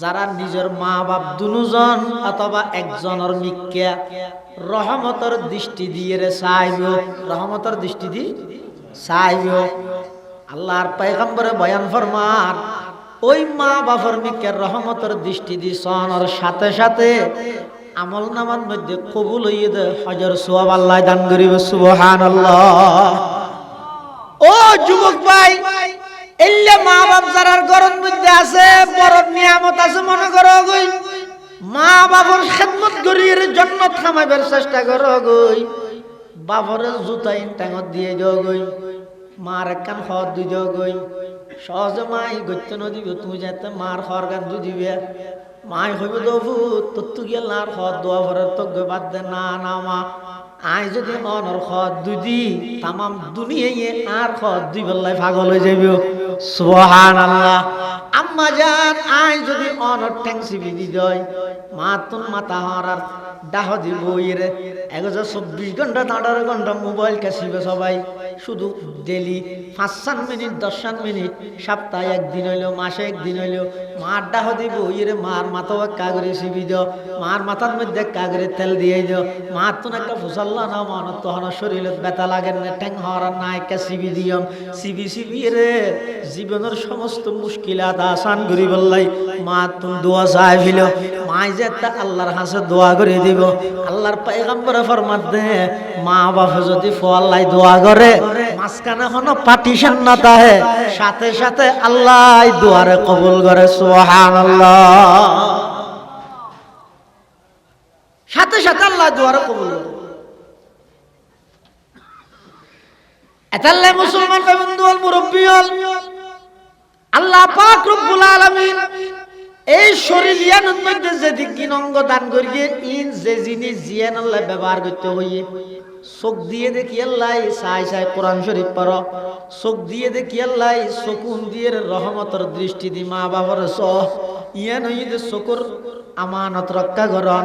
যারা নিজের মা বাপ দুজন অথবা একজনের মিক্কা রহমতের দৃষ্টি দিয়ে রে চাইব, রহমতের দৃষ্টি দিয়ে চাইব। আল্লাহর পয়গম্বরে বয়ান ফরমান ওই মা বাপের মিক্কা রহমতের দৃষ্টি দিয়ে সনের সাথে সাথে আমল নামার মধ্যে কবুল হইয়ে দে হজর সোয়াব আল্লাহ দান করিব। সুবহানাল্লাহ। ও যুবক ভাই, এল্লে মা বাপ যারার ঘরের মধ্যে আছে বড় নিয়ামত আছে মনে করো গই, মা বাবার খেদমত করিয়ে জান্নাত কামাইবার চেষ্টা করো গই, বাবারে জুতা ইনটাঙত দিয়ে যাও গই, মার একখান খড় দিয়ে যাও গই। সহজে মাই গত্য নদীব তুমি যাতে মার খড় গান দু দিবে, মাই হইব দবু তোর তু গেল আর খড় দোয়া ভরের তো বাদ দে না না মা আয় যদি অনর খড় দুদি তামাম দুনিয়ায় আর খড় দুই বেলায় পাগল হয়ে যাবে। সুবহানাল্লাহ। আম্মা জান আয় যদি অনর ট্যাংসি বিধি দেয় মা তুন মাথা হরার ডাহ দিব ইরে 24 ঘন্টা 18 ঘন্টা মোবাইল কাশিবে সবাই, শুধু ডেলি 5 মিনিট 10 মিনিট সপ্তাহে একদিন হইলো মাসে একদিন হইলো মার ডাহ দিব ইরে, মার মাথা কাগরে সিবি দাও, মার মাথার মধ্যে কাগরে তেল দিয়ে দাও, মার তুন একটা ফুসাল্লা না মন তখন শরীরে ব্যথা লাগে না ঠ্যাং হরার না একটা সিবি দিয়ম, সিবি সিবি রে জীবনের সমস্ত মুশকিলাত আসান করি বললাই মা তুন দোয়া চাই ফিল, মাই যে একটা আল্লাহর হাসে দোয়া করে দিব। আল্লাহর পয়গম্বরে ফরমান দে মা বাবা যদি ফল্লাই দোয়া করে মাঝখানে কোনো পার্টিশন না থাকে সাথে সাথে আল্লাহ দোয়ারে কবুল করে। সুবহানাল্লাহ। সাথে সাথে আল্লাহ দোয়ারে কবুল করে। এতাল্লাহ মুসলমান বন্ধু হল মুরব্বী হল আল্লাহ পাক রব্বুল আলামিন এই শরীরিয়ানের মধ্যে যে দিন অঙ্গ দান করিয়ে ইন যে জিনিস জিয়ান আল্লাহ ব্যবহার করতে হইয়ে, চোখ দিয়ে দেখি আল্লাহ চাই চাই কোরআন শরীফ পড়ো, চোখ দিয়ে দেখি আল্লাহ চকুন দিয়ে রহমতের দৃষ্টি দি মা বাবার ইয়ান হইয়ে চকুর আমানত রক্ষা করন,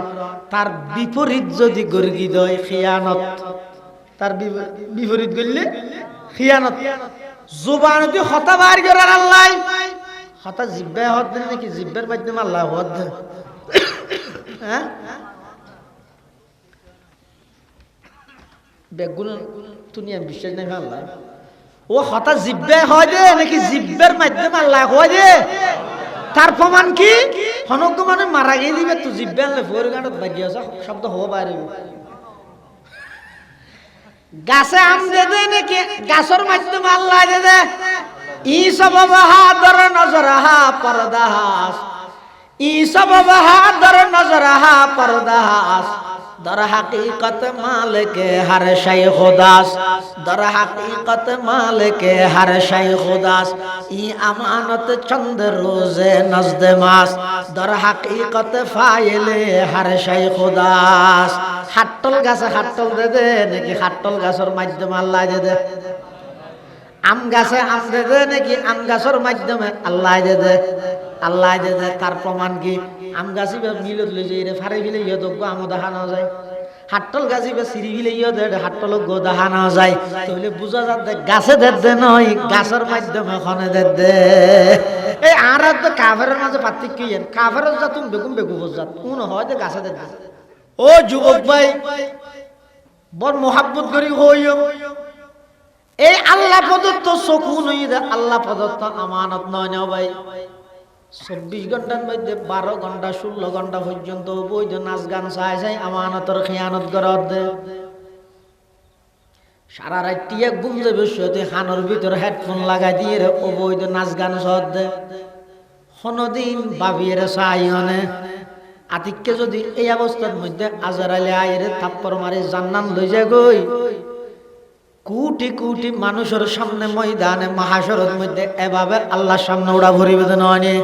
তার বিপরীত যদি গর্গি দয় খিয়ানত, তার বিপরীত করলে খিয়ানত। জুবান যদি হতা বার করার আল্লাহ হতা জিব্বাই হত দেন নাকি জিব্বার মাধ্যমে আল্লাহ হত দেন, হ্যাঁ বেগুন তুনিয়া বিশ্বাস নাই আল্লাহ ও হতা জিব্বাই হয় দে নাকি জিব্বার মাধ্যমে আল্লাহ হয় দে, তার প্রমাণ কি হনক মানে মারা গিয়ে দিবে তো জিব্বা আল্লাহ ফোর গাঁটত বাজিয়ে আছে শব্দ হওয়া বাইরে। গাছে আম দে দে নাকি গাছের মাধ্যমে আল্লাহ দে দে, ই সব বাহাদুর নজরহা পরদাস, ই সব বাহাদুর নজরহা পরদাস, দর হাকিকত মালিকে হর শাই খুদাস, দর হাকিকত মালিকে হর শাই খুদাস, ই আমানত চন্দ রোজে নজদ মাস, দর হাকিকত ফাইলে হর শাই খুদাস। হাট্টল গাছে হাট্টল দে দে নাকি হাট্টল গাছের মাধ্যমে আল্লাহ দে দে, আম গাছে আম দে দে নাকি আম গাছের মাধ্যমে আল্লাহ দে দে, আল্লাহ দে দে। তার প্রমাণ কি আম গাছি বা মিলত লই যাই ফারে ফিলে ইয়ে তো আমও দেখা না যায়, হাট্টল গাছি বা সিঁড়ি ফিলে ইয়ে দে হাট্টল গো দেখা না যায়, তাহলে বুঝা যাচ্ছে গাছে দে দে নয় গাছের মাধ্যমে খনে দে দে। এই আর তো কাফের মাঝে পার্থক্য কি কাফের যা তুমি বেগুম বেগু বোঝা কোন হয় যে গাছে দে দে। ও যুবক ভাই বড় মোহাব্বত করি হইও এই আল্লাহ প্রদত্ত চকুন আল্লাহ প্রদত্ত আমানত নয় না ভাই। 24 ঘন্টার মধ্যে 12 ঘন্টা 16 ঘন্টা পর্যন্ত বৈধ নাচ গান চাই চাই আমানতের খেয়ানত করার দে, সারা রাত টিয়া ঘুম যাবে শুতে হানোর ভিতর হেডফোন লাগাই দিয়ে অবৈধ নাচ গান সদ দে, কোনদিন ভাবিয়ে চাই হনে আতিককে যদি এই অবস্থার মধ্যে আজরাইলে আইরে থাপ্পড় মারি জান্নাত লই যায় গই, কোটি কোটি মানুষের সামনে ময়দানে মাহাশরের মধ্যে এভাবে আল্লাহর সামনে উড়া ভরিবে নয়,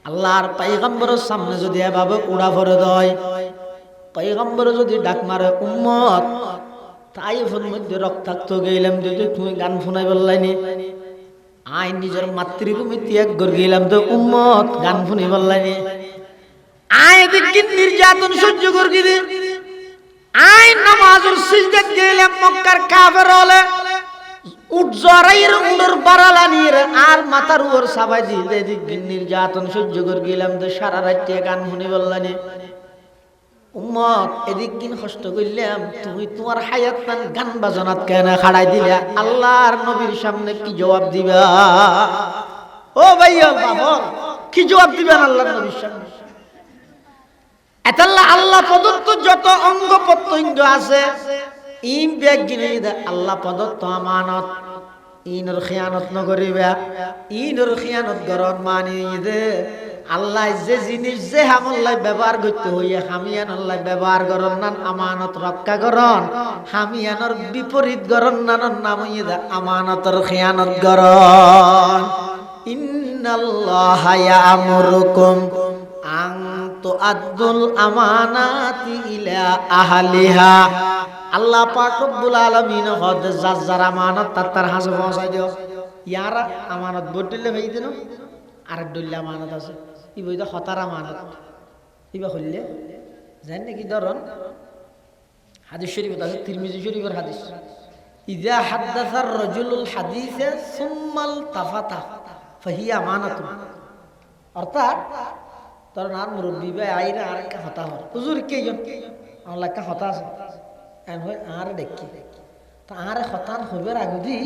আল্লাহর পয়গম্বরের সামনে যদি এভাবে উড়া ভরে দেয়, পয়গম্বর যদি ডাক মারে উম্মত তাইফের মধ্যে রক্তাক্ত গেলাম যদি তুমি গান শুনাই বললাইনি, আই নিজের মাতৃভূমি ত্যাগ করে গেলাম তো উম্মত গান শুনি বললাইনি, আয় দেখি নির্যাতন সহ্য করে আই নামাজের সিজদাত গেলাম মক্কার কাফের হলে উঠ জরাইয়ের উড়র বাড়ালানির আর মাথার উপর সাবাই দিতে এদিক নির্যাতন সহ্য করে গেলাম তো সারা রাত্রে গান শুনি বললানি উম্মত এদিক দিন কষ্ট করলাম তুমি তোমার হায়াত নান গান বাজনাত কেন খাড়াই দিলে আল্লাহর নবীর সামনে কি জবাব দিবা ও ভাইয়া বাবা কি জবাব দিবেন আল্লাহর নবীর সামনে এতাল্লাহ আল্লাহ প্রদত্ত যত অঙ্গ প্রত্যঙ্গ আছে ইম ব্যাগ গিনে আল্লাহ প্রদত্ত আমানত ইনর খিয়ানত নকরিবা ইনর খিয়ানত গরন মানি দে আল্লাহ যে জিনিস যে হামল্লাই ব্যবহার করতে হইয়ে হামিয়ানল্লাই ব্যবহার করন নান আমানত রক্ষা করন হামিয়ানর বিপরীত করন নান নাম দে আমানতর খিয়ানত করন ইন্নাল্লাহা ইয়ামুরুকুম আন তুআদ্দুল আমানাতি ইলা আহলিহা আল্লাহ পাক রব্বুল আলামিন হদ যার আমানত তার হাসে পৌঁছাই দিও ইয়ারা আমানত বদলে ভাই দেন আর দল্লা আমানত আছে ই বইদা হতার আমানত ইবা হইলে জানেন নাকি ধরন হাদিস শরীফ আছে তিরমিজি শরীফের হাদিস ইজা হাদাসার রাজুলুল হাদিসে সুম্মাল তাফাতা ফাহিয়া আমানাতুন অর্থাৎ ধরুন আর মুরব্বী ভাই আইরা আর একটা হতা হর হুজুর কেজন আমার একটা হতা আছে এন হয় আর দেখি তা আর হতান হইবার আগুদি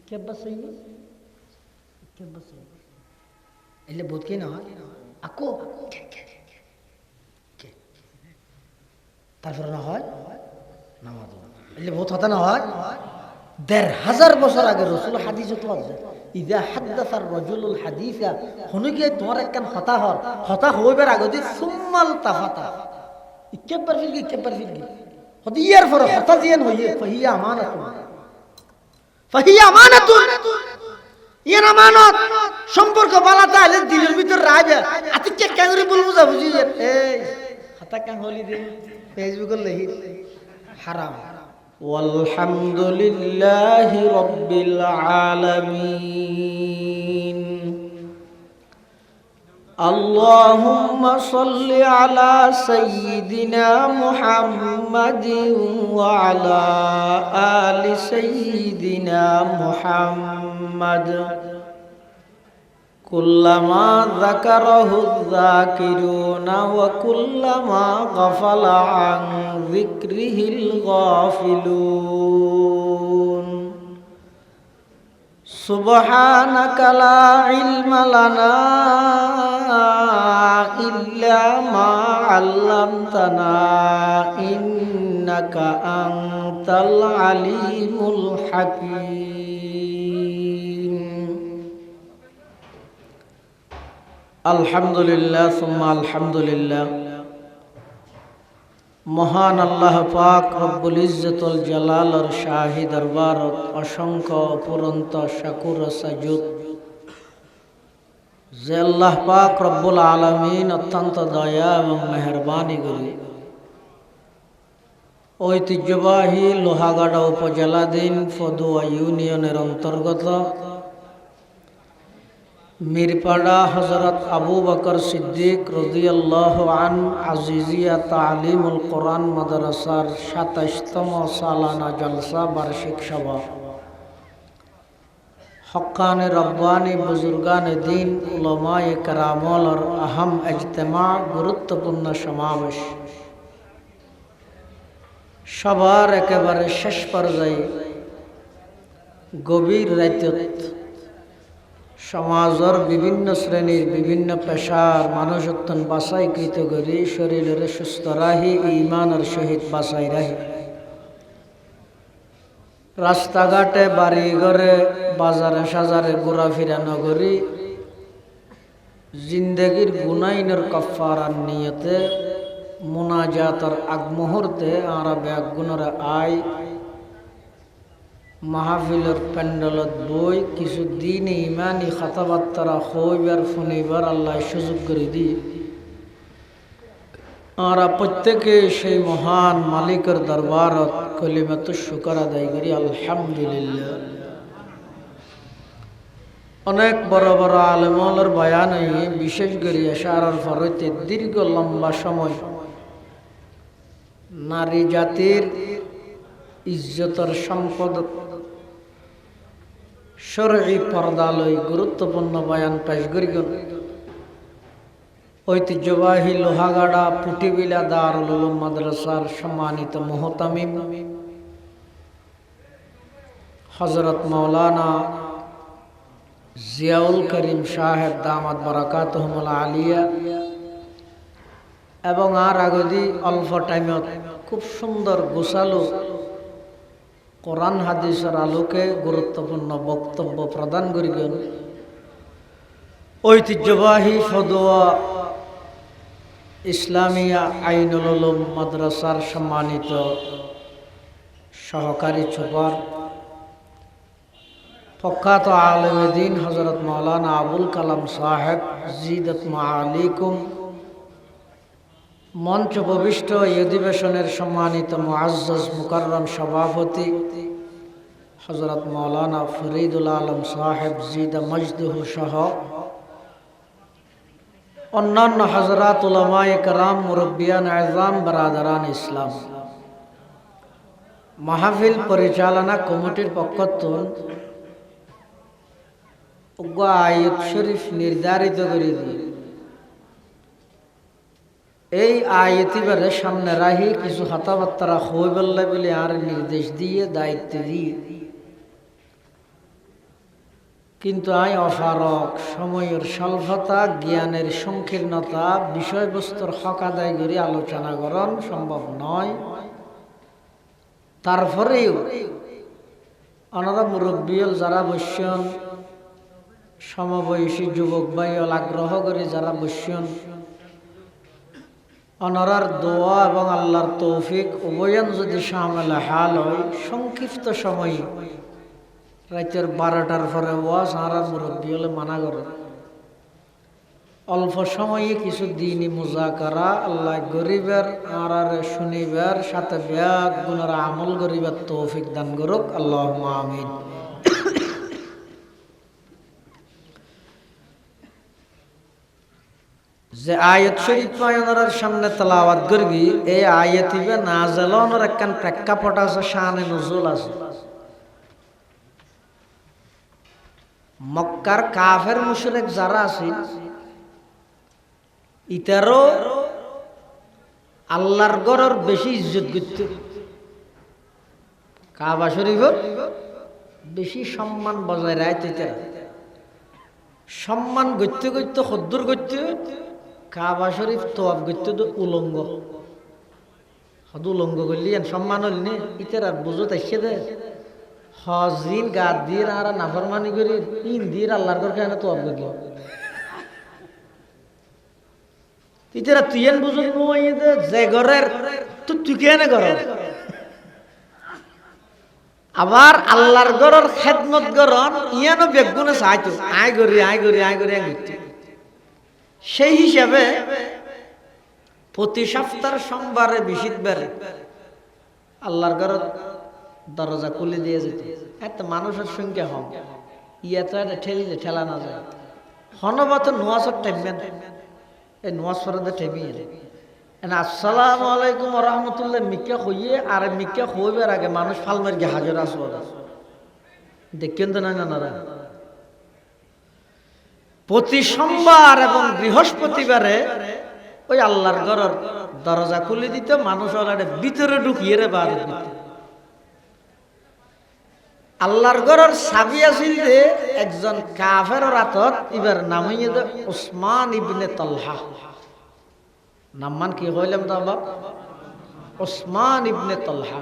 কেব্বা সইব এলে বোধ কি না হয় আকো তারপরে না হয় নামাজ এলে বোধ হতা না হয় ১,৫০০ বছর আগে রসুল হাদিস তো আছে ইদা হাদাসার রাজুলুল হাদিসা হনু গিয়ে তোমার একখান হতা হইবার আগদি সুম্মাল তাফাতা ইকেবার ফিলগি হদি ইয়ার পর হতা জিয়ান হইয়ে ফাহিয়া আমানাতুন ইয়ান আমানত সম্পর্ক বালাতা আইলে দিলের ভিতর রাইবে আতিকে কাঙ্গুরি বলবো যা বুঝি এই হতা কাং হলি দে ফেসবুকের লেহি হারাম والحمد لله رب العالمين اللهم صل على سيدنا محمد وعلى آل سيدنا محمد كلما ذكره الذاكرون وكلما غفل عن ذكره الغافلون سبحانك لا علم لنا إلا ما علمتنا إنك أنت العليم الحكيم আলহামদুলিল্লাহ সুম্মা আলহামদুলিল্লাহ মহান আল্লাহ পাক রব্বুল ইজ্জতুল জালালর শাহী দরবারত অসংখ্য অপুরন্ত শাকুর সাজুদ যে আল্লাহ পাক রব্বুল আলামিন অত্যন্ত দয়া এবং মেহেরবানি করে ঐতিহ্যবাহী লোহাগাড়া উপজেলাধীন ফদুয়া ইউনিয়নের অন্তর্গত মিরপাড়া হযরত আবু বকর সিদ্দিক রাদিয়াল্লাহু আন আজিজিয়া তালিমুল কোরআন মাদ্রাসার ২৭তম সালানা জলসা বার্ষিক সভা হক্কানে রব্বানি বুজুর্গানে দিন উলামায়ে কেরামর আহম ইজতেমা গুরুত্বপূর্ণ সমাবেশ সবার একেবারে শেষ পর্যায়ে গভীর রাত্রিত সমাজের বিভিন্ন শ্রেণীর বিভিন্ন পেশার মানুষত্বন বাছাইকৃত করে শরীরের সুস্থ রাহি ইমানের সহিত বাছাই রাহি রাস্তাঘাটে বাড়ি ঘরে বাজারে সাজারে ঘোরাফেরা নগরী জিন্দগির গুনাইনের কাফারার নিয়তে মুনাজাতের আগ মুহূর্তে আমরা ব্যাগুণের আয় মাহফিলের প্যান্ডেলত বই কিছু দিন ইমানি কথাবার্তা হইবার শুনিবার আল্লাহ সুযোগ করে দিই আমরা প্রত্যেকে সেই মহান মালিকের দরবারত কলিমাত শুকর আদায় করি আলহামদুলিল্লাহ। অনেক বড় বড় আলেমলের বয়ানে বিশেষ করে এশারার ফরতে দীর্ঘ লম্বা সময় নারী জাতির ইজ্জতর সম্পদ শরঈ পর্দালয় গুরুত্বপূর্ণ বয়ান পেশ করিগন ঐতিহ্যবাহী লোহাগাড়া পুটিবিলা দারুল উলুম মাদ্রাসার সম্মানিত মুহতামিম হযরত মাওলানা জিয়াউল করিম সাহেব দামাত বারাকাতুহুল আলিয়া এবং আর আগদি অল্প টাইমত খুব সুন্দর গোছালো কোরআন হাদিসের আলোকে গুরুত্বপূর্ণ বক্তব্য প্রদান করিবেন ঐতিহ্যবাহী ফদোয়া ইসলামিয়া আইনুল উলুম মাদ্রাসার সম্মানিত সহকারী সুপার প্রখ্যাত আলেম দ্বীন হযরত মাওলানা আবুল কালাম সাহেব জিদাত মাআলিকুম মঞ্চ উপবিষ্ট এই অধিবেশনের সম্মানিত মুআজ্জাজ মুকাররম সভাপতি হযরত মাওলানা ফরিদুল আলম সাহেব জিদা মজদুহু সহ অন্যান্য হযরত উলামায়ে কেরাম মুরব্বিয়ান আযম বারাদারান ইসলাম মাহফিল পরিচালনা কমিটির পক্ষত আয়াত শরীফ নির্ধারিত করে দিয়ে এই আয়াতিবারে সামনে রাহি কিছু কথাবার্তা হই বললে বলে আর নির্দেশ দিয়ে দায়িত্ব দিয়ে কিন্তু অফারক সময়ের স্বল্পতা জ্ঞানের সংকীর্ণতা বিষয়বস্তুর হক আদায় করে আলোচনা করণ সম্ভব নয় তারপরেও অনারা মুরব্বিয়ল যারা বসছেন সমবয়সী যুবক ভাইয়ল আগ্রহ করে যারা বসছেন অনরার দোয়া এবং আল্লাহর তৌফিক উভয়ান যদি শামিল হাল হয় সংক্ষিপ্ত সময়ে রাতের 12টার পরে ওয়াজ আর মুরব্বী হলে মানা করে অল্প সময়ে কিছু দিনই মুজাকারা আল্লাহ গরিবের আর শুনিবার সাথে ব্যাগ গুণের আমল গরিবের তৌফিক দান করুক আল্লাহুম্মা আমিন। যে আয়াত শরীফ পায়নার সামনে তেলাওয়াত করবি এই আয়াতিবে নাযিলনের একখান প্রেক্ষাপট আছে শানে নুজুল আছে মক্কার কাফের মুশরিক যারা আছে ইতারও আল্লাহর ঘরের বেশি ইজ্জত করতে কাবা শরীফের বেশি সম্মান বজায় রাখতে সম্মান করতে করতে খদ্দুর করতে কাবা শরীফ তোয়াব করতে তো উলঙ্গ উলঙ্গ করলি সম্মান হল নে ইতার আর বুঝত আসছে দে হজিন গাদ দিয়ে আর নাফরমানি করি ইন দিয়ে আল্লাহর ঘর কেন তোয়াব করল ইতারা তুই বুঝত যে ঘরের তুই কেন ঘর আবার আল্লাহর ঘরের খেদমত করন ইয়ানো বেগুনে চাইতো আয় করি ঘুরতে সেই হিসাবে প্রতি সপ্তাহ সোমবারে বৃহস্পতিবারে আল্লাহর ঘরের দরজা খুলে দিয়ে যেত এত মানুষের সংখ্যা হন ইয়া তো এটা ঠেলিলে ঠেলা না যায় হনবত নোয়াজর ঠেকবেন এই নোয়াজ ফরদে ঠেমিয়ে আসসালামু আলাইকুম ওয়া রাহমাতুল্লাহ মিক্কা হইয়ে আর মিক্কা হইবার আগে মানুষ ফালমার গিয়ে হাজার আসবো দেখেন তো না প্রতি সোমবার এবং বৃহস্পতিবারে ওই আল্লাহর ঘরের দরজা খুলে দিতে মানুষ ভিতরে ঢুকিয়ে রে বার আল্লাহর ঘরের চাবি আছিল যে একজন কাফের রাতত এবার নাম হইয়ে দে উসমান ইবনে তালহা নামমান কি হইলাম তো আবার উসমান ইবনে তালহা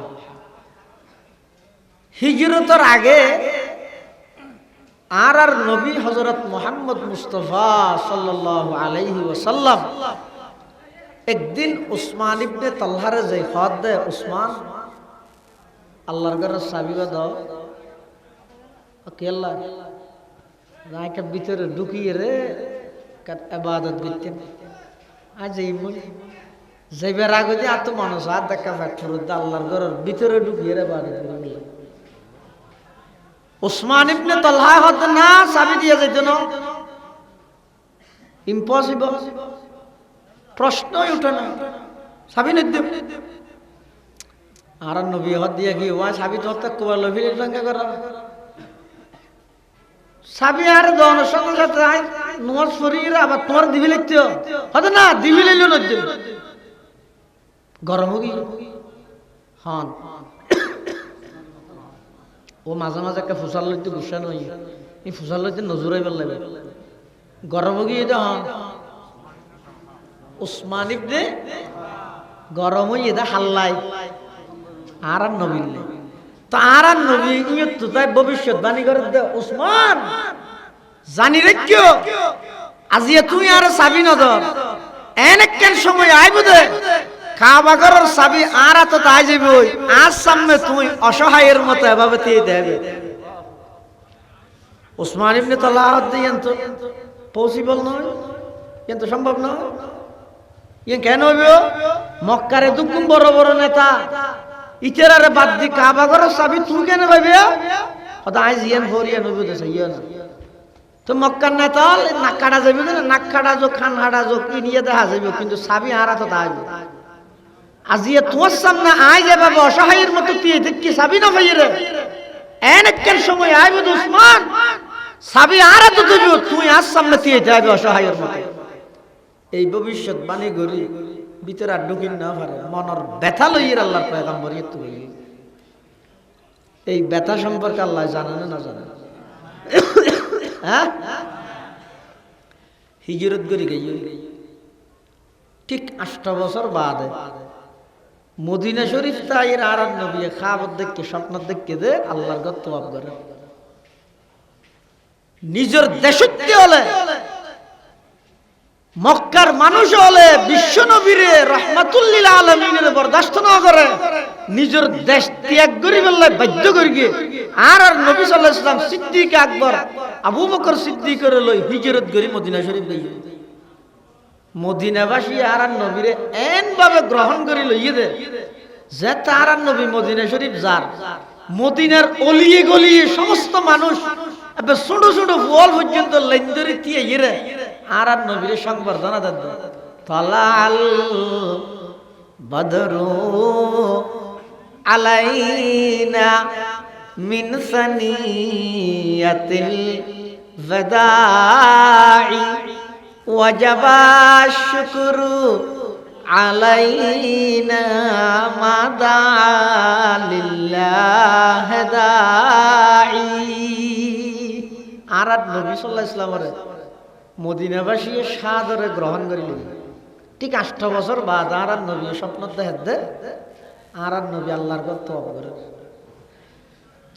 হিজরতের আগে আর নবী হযরত মুহাম্মদ মুস্তাফা সাল্লাল্লাহু আলাইহি ওয়াসাল্লাম একদিন উসমান ইবনে তালহারে যে খত দে উসমান আল্লাহর ঘরের চাবি দাও কেল্লা রায়কে ভিতরে ঢুকিয়ে রে ইবাদত করতেন আজ এই যাইবার আগে যে এত মানুষ আর দেখা ফ্যাক্টর আল্লাহর ঘরের ভিতরে ঢুকিয়ে রে ইবাদত করে উসমান ইবনে তালহা হতে না চাবি দিয়ে যেত না ইম্পসিবল প্রশ্নই উঠে না চাবি নিতে আর নবী হদ দিয়ে কি ওয়া সাবি তোর তো কোয়া লভির সঙ্গে করা সাবি আর দন সঙ্গে সাথে আই নোর শরীর আবার তোর দিবি লিখতে হতো না দিবি লিলো না গরম হোগি হন ও মাঝে মাঝে একটা ফুসাল লইতে গুসা নই এই ফুসাল লইতে নজরাই বেল লাগবে গরম হোগি এটা হন উসমান ইবনে গরম হই এটা হাল্লাই আর নবী তো আর নবী তো তাই ভবিষ্যৎবাণী করে দে উসমান জানি রেখো আজিয়া তুই আর সাবি নদর এনেকেন সময় আইব দে কাবা ঘরের সাবি আর তো তাই যাবে আজ সামনে তুই অসহায়ের মতো এভাবে দিয়ে দেবে উসমান ইবনে তালহা দিয়েন তো পসিবল নয় কিন্তু সম্ভব নয় ইয়ে কেন হইবে মক্কারে দুকুম বড় বড় নেতা ইতেরারে বাদ দি কাবা ঘরের চাবি তুই কেন পাইবে কথা আজ ইয়ান ভরিয়া নবী দেশে ইয়া না তো মক্কার নেতা নাক কাটা যাবে না নাক কাটা যো খান হাটা যো কি নিয়ে দেখা যাবে কিন্তু চাবি হারা তো তাই আজিয়া তোর সামনে আই যাবে অসহায়ের মতো তুই দেখি চাবি না পাইয়ে রে এনেকেন সময় আইবে উসমান চাবি হারা তো দেবে তুই আজ সামনে তুই যাবে অসহায়ের মতো এই ভবিষ্যৎবাণী করি ভিতরে আর ঢুকিন না পারে মনের ব্যথা লইয়ের আল্লাহর পয়গম্বর একটু এই ব্যথা সম্পর্কে আল্লাহ জানেন না জানেন হ্যাঁ হিজরত করি গেই ঠিক 8 বছর বাদে মদিনা শরীফ তাইর আর নবী খাবার দেখকে স্বপ্ন দেখকে দে আল্লাহর গত তওয়াব করে নিজের দেশত্বে হলে মক্কার মানুষ হলে বিশ্ব নবীরে রহমাতুল্লিল আলামিনের বরদাস্ত না করে নিজের দেশ ত্যাগ করি বললে বাধ্য করি গিয়ে আর নবী সাল্লাল্লাহু আলাইহি ওয়াসাল্লাম সিদ্দিক আকবর আবু বকর সিদ্দিকের লই হিজরত করি মদিনা শরীফ গই মদিনাবাসী আর নবীরে এন ভাবে গ্রহণ করি লইয়ে দে যে তার নবী মদিনা শরীফ যার মদিনার অলিয়ে গলিয়ে সমস্ত মানুষ এবার ছোট ছোট বল পর্যন্ত লাইন ধরে দিয়ে ইরে আর নবীর সংবর্ধনা দেন তালাল বদরু আলাইনা মিন সানিয়াতিল ওয়াদাই ওয়াজাবা শুকরু আলাইনা মাদালিল্লাহ দাই আর নবী সাল্লাল্লাহু আলাইহি ওয়াসাল্লামের মদিনাবাসী সাদরে গ্রহণ করিল ঠিক 8 বছর বাদ আর নবী স্বপ্ন দেখে আর নবী আল্লাহর কথা করে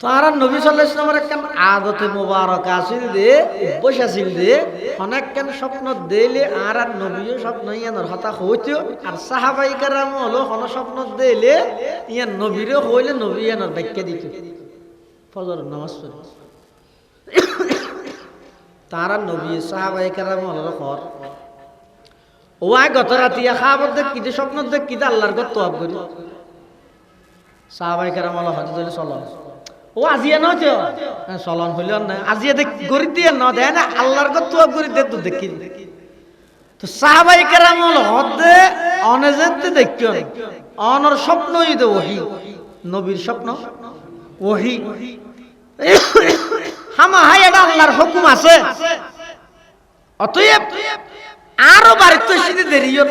তো আর নবী সাল্লাল্লাহু আলাইহি ওয়াসাল্লামের একটা আদতে মোবারক আছিল দে অভ্যাস আছিল দে অনেক কেন স্বপ্ন দিলে আর নবীও স্বপ্ন ইয়ানোর হতা হইতো আর সাহাবাই কেরাম হলো কোন স্বপ্ন দিলে ইয়ান নবীরে হইলে নবী ইয়ানোর ব্যাখ্যা দিত ফজর নামাজ পড়ে তারা নবী সাহাবাই কেরাম হলো কর ও আয় গত রাতিয়া খাবার দেখ কি স্বপ্ন দেখ কি আল্লাহর গত তওয়াব করি সাহাবাই কেরাম হলো হযরত আলী চলন ও আজিয়া নয় তো চলন হইল না আজিয়া দেখ গরি দিয়ে ন দেয় না আল্লাহর গত তওয়াব করি দে তো দেখি তো সাহাবাই কেরাম হলো হদে অনেজেতে দেখিও অনর স্বপ্নই তো ওহী নবীর স্বপ্ন ওহী হামা হাই এটা আল্লাহর হুকুম আছে অতএব আরো বাড়িতে সিধে দেরিও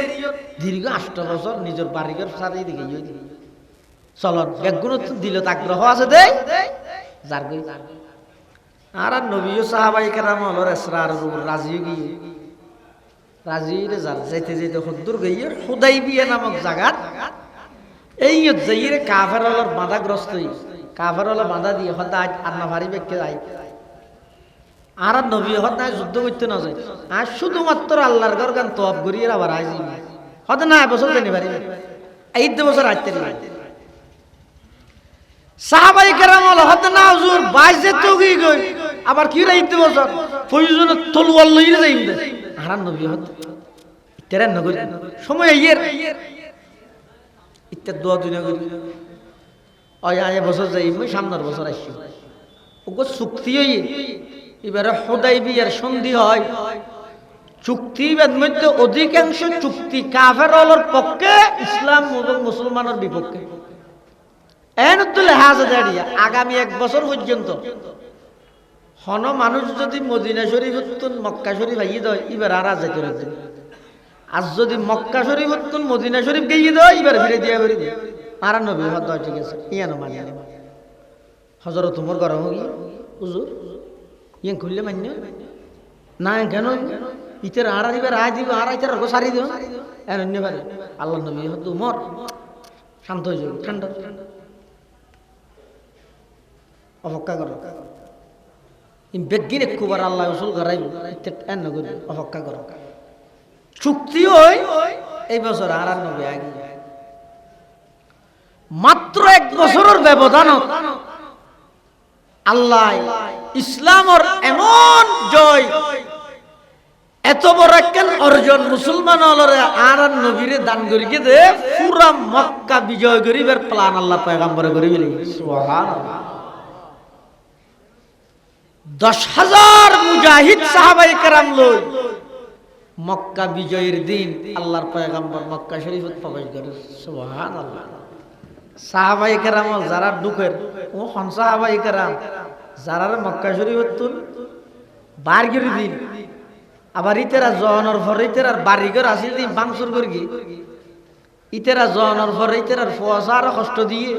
দীর্ঘ 8 বছর নিজের বাড়িঘর সারি দিকে চলন বেগুন দিল আগ্রহ আছে দে যার গই আর নবীও সাহাবাই কেরাম হলো এসরার রাজি গিয়ে রাজি রে যার যাইতে যাইতে হুদ্দুর গইয়ে হুদাইবিয়া নামক জায়গা এই যাইরে কাফের হলোর বাধাগ্রস্ত কাফের হলো বাধা দিয়ে হদা আজ আন্না ভারি বেকে যাই আর নবী হদা যুদ্ধ করতে না যায় আর শুধুমাত্র আল্লাহর ঘর গান তওয়াব করি আবার আইজি হদা না বছর জানি পারি এই 2 বছর আইতে না সাহাবাই কেরাম হলো হদা না হুজুর 22 যে তো গই আবার কি রে 2 বছর প্রয়োজন তলোয়ার লইলে যাইম দে আর নবী হদ তেরা নগর সময় আইয়ের ইত্তে দোয়া দুনিয়া করি আয় বছর যাইম সামনের বছর আসছি ওগো চুক্তি হই এবারে হুদাইবিয়ার সন্ধি হয় চুক্তির মধ্যে অধিকাংশ চুক্তি কাফেরদের পক্ষে ইসলাম এবং মুসলমানের বিপক্ষে এনতুল হাজে দাঁড়িয়ে আগামী 1 বছর পর্যন্ত হন মানুষ যদি মদিনা শরীফ হতুন মক্কা শরীফ আইয়ে দেয় এবার আর আজ করে দেয় আর যদি মক্কা শরীফ হতুন মদিনা শরীফ গিয়ে দেয় এবার ফিরে দিয়ে বেরিয়ে আর নবী হদ ঠিক আছে ইয়ানো মানে হজরত তোমার গরম গিয়ে হুজুর ইয়ে খুললে মান্য না কেন ইতের আর দিবে রায় দিব আর ইতের রকম সারি দিব এর অন্য পারে আল্লাহ নবী হদ উমর শান্ত হয়ে যাবে ঠান্ডা অপেক্ষা করো বেগিন একবার আল্লাহ উসুল করাইব এন নগরী অপেক্ষা করো চুক্তি ওই এই বছর আর নবী আগে মাত্র 1 বছরের ব্যবধান আল্লাহ ইসলামর এমন জয় এত বড় একখান অর্জন মুসলমান হলরে আর নবীরে দান করিকে দে পুরা মক্কা বিজয় করিবার প্ল্যান আল্লাহ পয়গম্বরে করি বলি সুবহানাল্লাহ 10,000 মুজাহিদ সাহাবায়ে কেরাম লই মক্কা বিজয়ের দিন আল্লাহর পয়গম্বর মক্কা শরীফত প্রবেশ করে সুবহানাল্লাহ সাহাবায়ে কেরাম যারা ঢুকের ও হন সাহাবায়ে কেরাম যারা মক্কা শরীফত বার করে দিন আবার ইতেরা জনের পরে ইতেরার বাড়িঘর আসিল দিন বাংসুর করি ইতেরা জনের পরে ইতেরার ফসা আর কষ্ট দিয়ে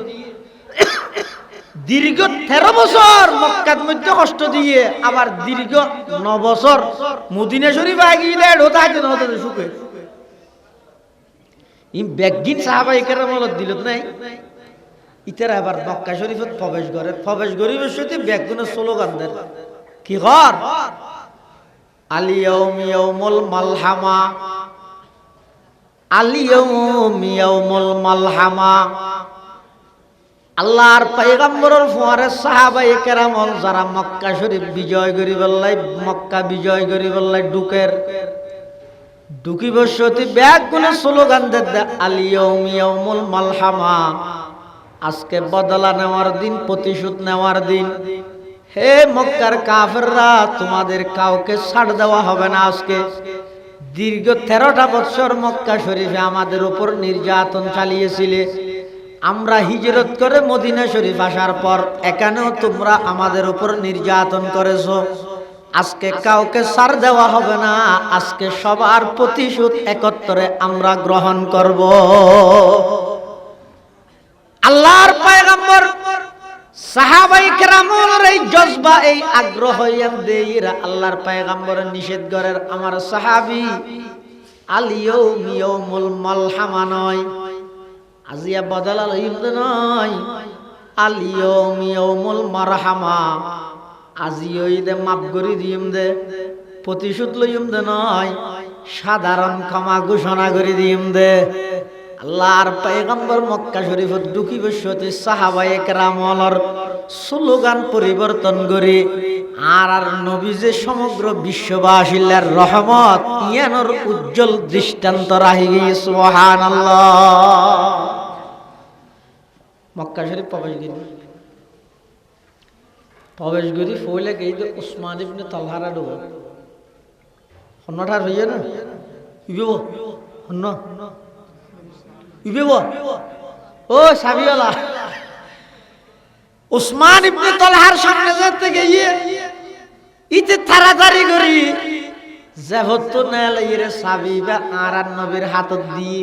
দীর্ঘ 13 বছর মক্কার মধ্যে কষ্ট দিয়ে আবার দীর্ঘ 9 বছর মদিনা শরীফ আগিয়ে দেয় ঢোতা আছে নতে সুখে ই বেগিন সাহাবায়ে কেরাম দিল নাই ইতেরা আবার মক্কা শরীফত প্রবেশ গরিবের সাথে বেগুনের স্লোগান দেন কি কর আলিয়াউম ইয়াউমুল মালহামা আলিয়াউম ইয়াউমুল মালহামা আল্লাহর পয়গম্বরের ফুয়ারে সাহাবায়ে কেরাম যারা মক্কা শরীফ বিজয় করি বললাই মক্কা বিজয় করি বললাই ঢুকি বসতি বেগুনের স্লোগান দেন আলিয়াউম ইয়াউমুল মালহামা আজকে বদলা নেওয়ার দিন প্রতিশোধ নেওয়ার দিন হে মক্কার কাফেররা তোমাদের কাউকে ছাড় দেওয়া হবে না আজকে দীর্ঘ 13টা বছর মক্কা শরীফে আমাদের উপর নির্যাতন চালিয়েছিলে আমরা হিজরত করে মদিনা শরীফ আসার পর এখানেও তোমরা আমাদের উপর নির্যাতন করেছো আজকে কাউকে ছাড় দেওয়া হবে না আজকে সবার প্রতিশোধ একত্রে আমরা গ্রহণ করব আল্লাহর পয়গম্বর সাহাবায়ে কেরামের এই জজবা এই আগ্রহ দেইরা আল্লাহর পয়গম্বরের নিষেধ করেন আমার সাহাবী আলিয়াউম ইয়াউমুল মালহামা নয় আজিয়া বদলা লইম নয় আলিয়াউম ইয়াউমুল মারহামা আজি ওই দে মাফ করে দিম দে প্রতিশোধ লইম দে নয় সাধারণ ক্ষমা ঘোষণা করে দিম দে আল্লাহর পয়গম্বর মক্কা শরীফত ঢুকি বসতি সাহাবায়ে কেরামর স্লোগান পরিবর্তন করে আর নবী যে সমগ্র বিশ্ববাসীর রহমত ইয়ানোর উজ্জ্বল দৃষ্টান্ত রাহি গিয়ে সুবহানাল্লাহ মক্কা শরীফ প্রবেশ করি ফইলে গই তো উসমান ইবনে তালহারা ডুব হন্নঠার হইয়া না ইবেব হন্ন ইবেব ও সাবিওয়ালা উসমান ইবনে তালহার সামনে যেতে গিয়ে ইতে তাড়াতাড়ি করি যেহত না লাইরে সাবিবা আর নবীর হাত দিয়ে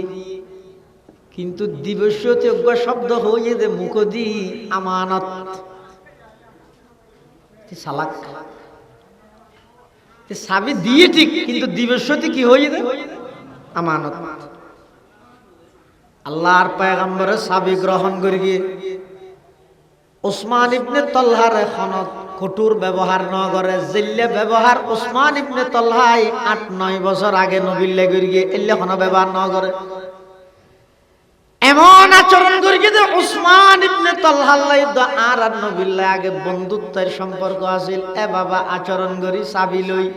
কিন্তু দিবসযোগ্য শব্দ হয়ে যে মুখ দি আমানত সালাক সাবি দিয়ে ঠিক কিন্তু দিবসতি কি হয়ে যায় আমানত আল্লাহর পয়গম্বরের সাবি গ্রহণ করি গিয়ে উসমান ইবনে তালহার খনত কঠোর ব্যবহার ন করে জিল্লে ব্যবহার উসমান ইবনে তালহাই 8-9 বছর আগে নবীর লাগি গিয়ে এল্লে কোন ব্যবহার ন করে এমন আচরণ করি যে উসমান ইবনে তালহার লাইদ আর নবীর আগে বন্ধুত্বের সম্পর্ক আছিল এ বাবা আচরণ করি চাবি লই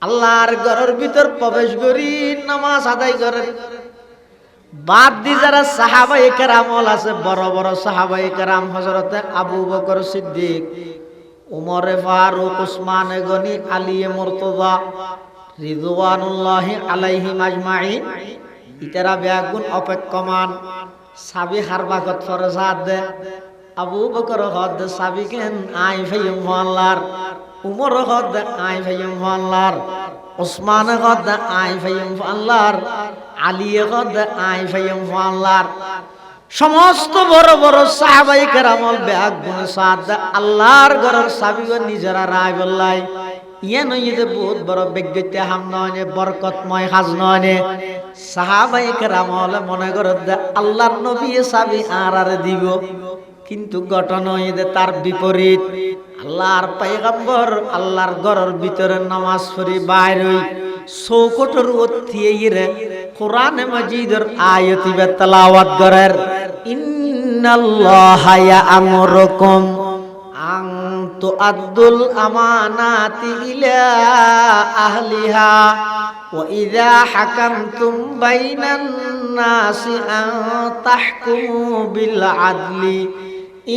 আল্লাহর ঘরের ভিতর প্রবেশ করি নামাজ আদায় করে বাদ দি যারা সাহাবায়ে কেরাম আছে বড় বড় সাহাবায়ে কেরাম হযরতে আবু বকর সিদ্দিক উমর ফারুক উসমান গনি আলী মুর্তজা রিদওয়ানুল্লাহি আলাইহিম আজমাইন ইতারা ব্যাগুন অপেক্ষমান সাবি হারবাগত ফরজাত দে আবু বকর হদ সাবি কেন আই ভাইম আল্লাহর উমর হদ আই ভাইম আল্লাহর উসমান হদ আই ভাইম আল্লাহর আলী হদ আই ভাইম আল্লাহর সমস্ত বড় বড় সাহাবাই কেরামল ব্যাগ গুণ সাদ আল্লাহর ঘরের সাবিগণ নিজেরা রায় বললাই ইয়ে নয় যে বহুত বড় বেজ্ঞতে হাম নয় বরকতময় হাজ নয় সাহাবাই কেরামল মনে করে আল্লাহর নবী সাবি আর দিব কিন্তু ঘটনা যে তার বিপরীত আল্লাহর পয়গম্বর আল্লাহর ঘরের ভিতরে নামাজ পড়ি বাইরে চৌকটের উঠিয়ে রে কোরআন মাজিদের আয়াতি তেলাওয়াত করেন ইন্নাল্লাহা ইয়া'মুরুকুম আন তু'আদ্দুল আমানাতি ইলা আহলিহা ওয়া ইযা হাকামতুম বাইনান নাসি আন তাহকুমু বিল আদলি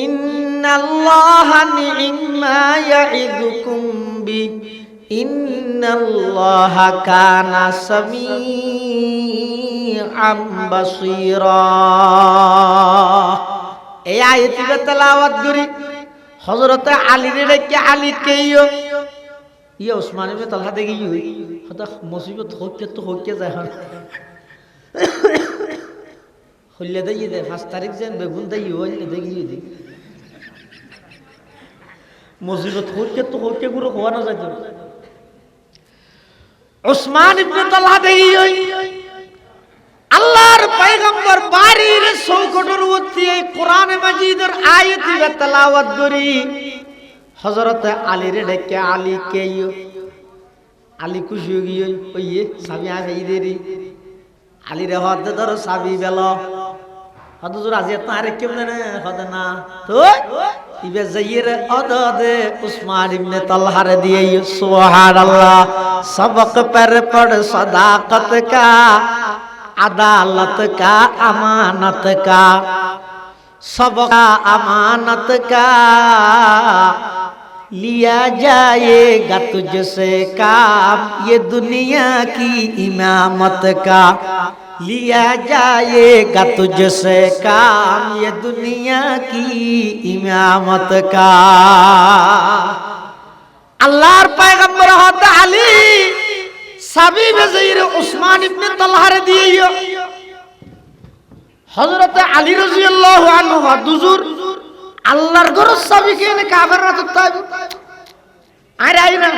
ইন্নাল্লাহা নি'মা ইয়া'iদুকুম বি ইন্নাল্লাহা কানা সামিআম বাসীরা। এই আয়াতটি তেলাওয়াত করি হযরতে আলী রে কি আলী কেইও ইয়া ওসমান ইবনে তালহা দেখি হতা মুসিবত হইকে যায় হইলে দেই দে 5 তারিখ যেন বেগুন দেই হইলে দেখি দি মুসিবত হইকে গুরু হওয়া না যায় উসমান ইবনে তালহা দেখি আল্লাহর পয়গম্বর বাড়ির চৌকটের উঠিয়ে কোরআন মাজিদের আয়াতি তেলাওয়াত করি হযরত আলী রে ডেকে আলী কেইও আলী খুশি হয়ে গিয়ে ওইয়ে সাবি আই দেরি আলী রে হদ ধর সাবি বেল হদ জোর আজি তারে কেমনে না হদ না তো ইবে যাইরে অদদে উসমান ইবনে তালহা রে দিয়ে সুবহানাল্লাহ सबक पर पढ़ सदाकत का अदालत का अमानत का सबका अमानत का लिया जाएगा तुझसे काम ये दुनिया की इमामत का लिया जाएगा तुझसे काम ये दुनिया की इमामत का। আল্লাহর পয়গম্বর হযরত আলী সাবি বেজির উসমান ইবনে তালহা রে দিয়েও হযরত আলী রাদিয়াল্লাহু আনহু হুজুর আল্লাহর ঘরের সাবি কেন কাফের রাত তাই আরে আইনা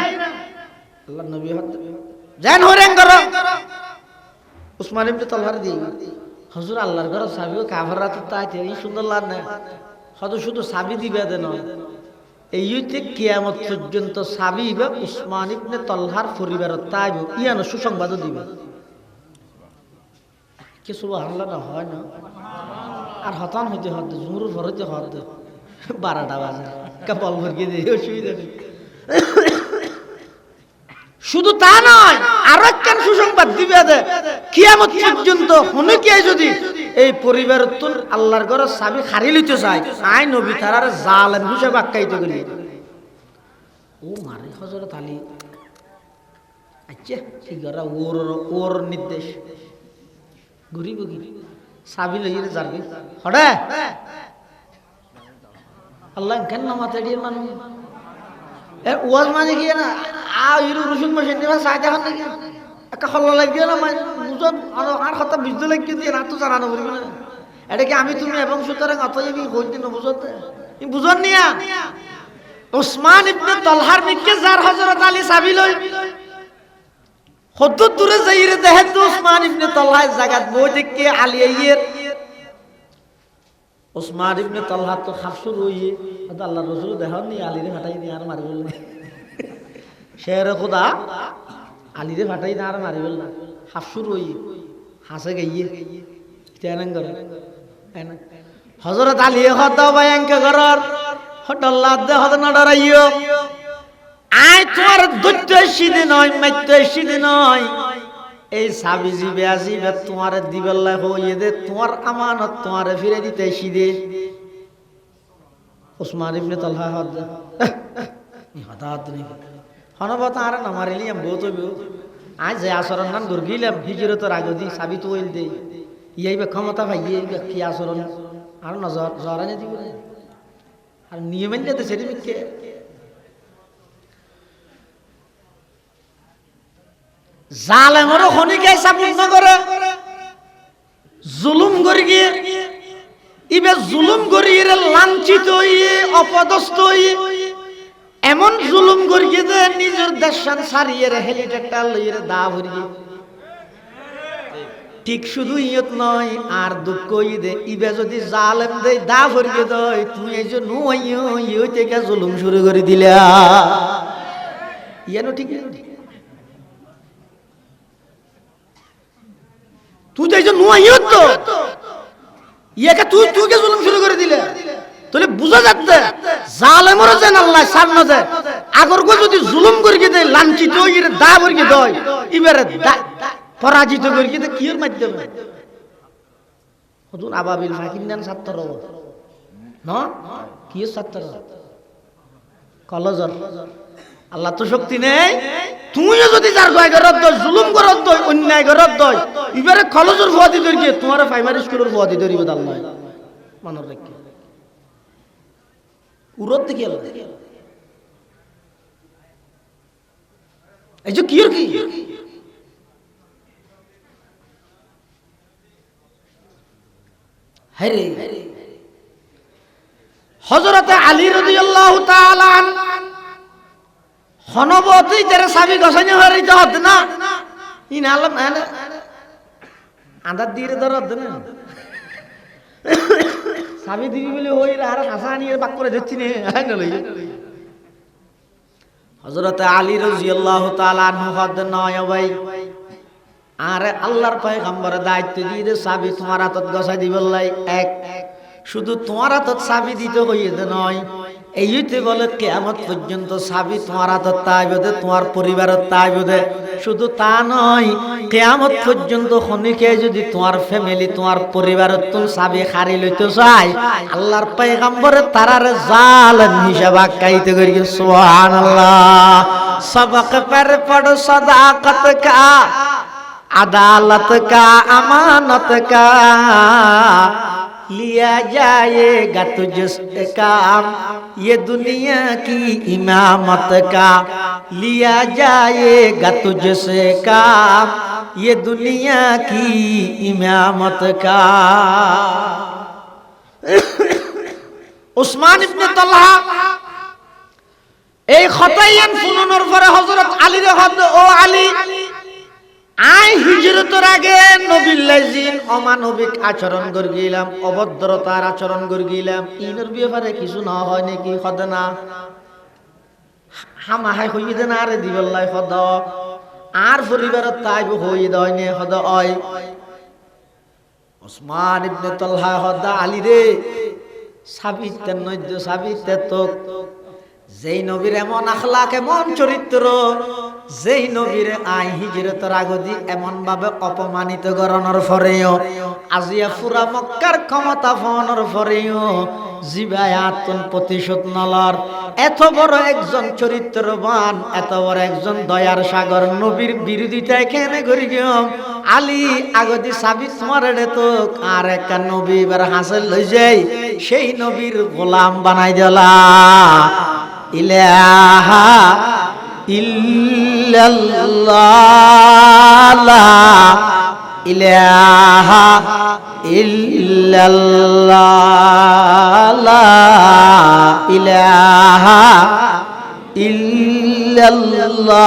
আল্লাহর নবী হদ জান হরেন ঘর উসমান ইবনে তালহা রে দিয়েও হুজুর আল্লাহর ঘরের সাবি কাফের রাত তাই এই সুন্দর লাগ না হদ শুধু সাবি দিবে দেন এই ইউতে কিয়ামত পর্যন্ত সাবিবা উসমান ইবনে তালহার পরিবারের তাইব ইয়ানো সুসংবাদ দিবে কি সুবহানাল্লাহ না হয় না আর হতান হইতে হদ জুমুর ফরতে হদ 12টা বাজে কপাল ভরকে দিয়ে অসুবিধা নেই শুধু তা নয় আর একখান সুসংবাদ দিবে দে কিয়ামত পর্যন্ত হনে কি যদি এই পরিবারের তুন আল্লাহর ঘরের চাবি খারি লইতে চায় আই নবী তারার জালেম হিসেবে আখ্যায়িত করি ও মারে হযরত আলী আচ্ছা ঠিক আছে ওর নির্দেশ ঘুরি বগি চাবি লইয়ে যাবি হড়ে আল্লাহ কেন নামাতে দিয়ে মানুষ এ ওয়াজ মানে কি না আ ইরু রসুন মাসে নিবা সাইতে হন নাকি একটা খল্লা লাগিয়ে না মানে বুঝন আর কথা বুঝতে লাগিয়ে দিয়ে না তো জানানো বলবি না এটা কি আমি তুমি এবং সুতরাং অতএবই হইতে না বুঝতে বুঝন নিয়া উসমান ইবনে তালহার নিকে যার হযরত আলী চাবি লই কত দূরে যাইরে দেখে তো উসমান ইবনে তালহা জায়গাত বই দেখে আলী আইয়ের উসমান ইবনে তালহা তো খাফসুর হইয়ে আল্লাহর রাসূল দেখান নি আলী রে ফাটাই দিয়ে আর মারিবল না শের খোদা আলী রে ফাটাই দিয়ে আর মারিবল না খাফসুর হইয়ে হাসে গইয়ে তেনাং করে হযরত আলী হদ বায়াঙ্ক গরর হডল্লা দে হদ না ডরাইও আই তোর দৈত্য সিদি নয় মাইত্য সিদি নয় এই সাবিজি বেয়াজি বে তোমারে দিবেল্লা হইয়ে দে তোমার আমানত তোমারে ফিরে দিতে সিদে উসমান ইবনে তালহা হদ হঠাৎ নেই হনবত আর না মারিলি আমি বহুত হইব আজ যে আসরন নান গরগিলাম হিজরতের আগে দি সাবি তো হইল দেই ইয়াইবে ক্ষমতা ভাই ইয়াইবে কি আচরণ আর নজর জরানি দিব আর নিয়মেন যেতে সেটি মিথ্যে জালেমরও খনিকে সাপোর্ট না করে জুলুম করি গিয়ে ইবে জুলুম করি এর লাঞ্ছিত হইয়ে অপদস্থ হইয়ে এমন জুলুম করি যে নিজের দেশান সারিয়ে হেলিকপ্টার লইয়ে দা ভরিয়ে ঠিক শুধু ইয়ত নয় আর দুঃখ দে ইবে যদি জালেম দেয় দা ভরিয়ে দেয় তুমি এই যে নুয়াইও ইয়ে থেকে জুলুম শুরু করে দিলা ইয়ানো ঠিক তুই তো এই যে নুয়াইও তো ইয়াকে তুই কে জুলুম শুরু করে দিলে তাহলে বুঝা যাচ্ছে জালেমরও যেন আল্লাহ সামনে দেয় আগর গো যদি জুলুম করে দেয় লাঞ্ছিত ইয়ে দা ভরিয়ে দেয় ইবারে পরাজিত করি কিন্তু কির মাধ্যমে হুজুর আবাবিল ফাকিন্দান ছাত্র ন কি ছাত্র কলজর আল্লাহ তো শক্তি নেই তুমিও যদি যার গায় গরদ দই জুলুম গরদ দই অন্যায় গরদ দই ইবারে কলজর ফুয়াদি ধরি তোমার প্রাইমারি স্কুলের ফুয়াদি ধরিব আল্লাহ মনে রাখি উরত দেখি আল্লাহ এই যে কির কি হরে হযরত আলী রাদিয়াল্লাহু তাআলা হনবতী তেরে সাবি গসানি হরিতে হদ না ইন আলম আদার দিয়ে ধরদ না সাবি দিবি বলে হই আর হাসানি এর বাক করে দিচ্ছি নে আই না লই হযরত আলী রাদিয়াল্লাহু তাআলা আনহু হদ নয় ভাই আরে আল্লাহর পয়গম্বর দায়িত্ব দিয়ে দে চাবি তোমার হাতত গছাই দিবলাই এক শুধু তোমার হাতত চাবি দিতে হইয়ে দে নয় এইতে বলে কিয়ামত পর্যন্ত চাবি তোমার হাতত তাইবে দে তোমার পরিবারত তাইবে দে শুধু তা নয় কিয়ামত পর্যন্ত খনিকে যদি তোমার ফ্যামিলি তোমার পরিবারত তুমি চাবি খারি লইতে চাই আল্লাহর পয়গম্বরে তারারে জালেম হিসাব আখ্যায়িত করি সুবহানাল্লাহ सबक पर पढ़ सदाकत का अदालत का अमानत का लिया जाएगा तुझसे काम ये दुनिया की इमामत का लिया जाएगा तुझसे काम ये दुनिया की इमामत का उस्मान इब्ने तलहा এই খতাইয়ান ফুনুনের পরে হযরত আলীর হদ ও আলী আই হিজরতের আগে নবীর লাজিন অমানবিক আচরণ করে গেলাম অভদ্রতার আচরণ করে গেলাম ইনের ব্যাপারে কিছু না হয় নাকি হদ না হামা হাই হই দেন আরে দিবল্লাই হদ আর পরিবারত তাইব হই দয় নে হদ হয় ওসমান ইবনে তালহা হদ আলী রে সাবিতের নৈদ্য সাবিতে তো যেই নবীর এমন আখলাক এমন চরিত্র যেই নবীর আই হিজরতের আগদি এমন ভাবে অপমানিত করানোর পরেও আজিয়া পুরা মক্কার ক্ষমতা পাওয়ানোর পরেও জিবায় আত্মন প্রতিশোধ নলর এত বড় একজন চরিত্রবান এত বড় একজন দয়ার সাগর নবীর বিরোধিতা এখানে করি গিয়ম আলী আগদি সাবিত মারে তো আর একটা নবী এবার হাসিল লই যাই সেই নবীর গোলাম বানাই দিলা ইলাহা ইল্লাল্লাহ লা ইলাহা ইল্লাল্লাহ লা ইলাহা ইল্লাল্লাহ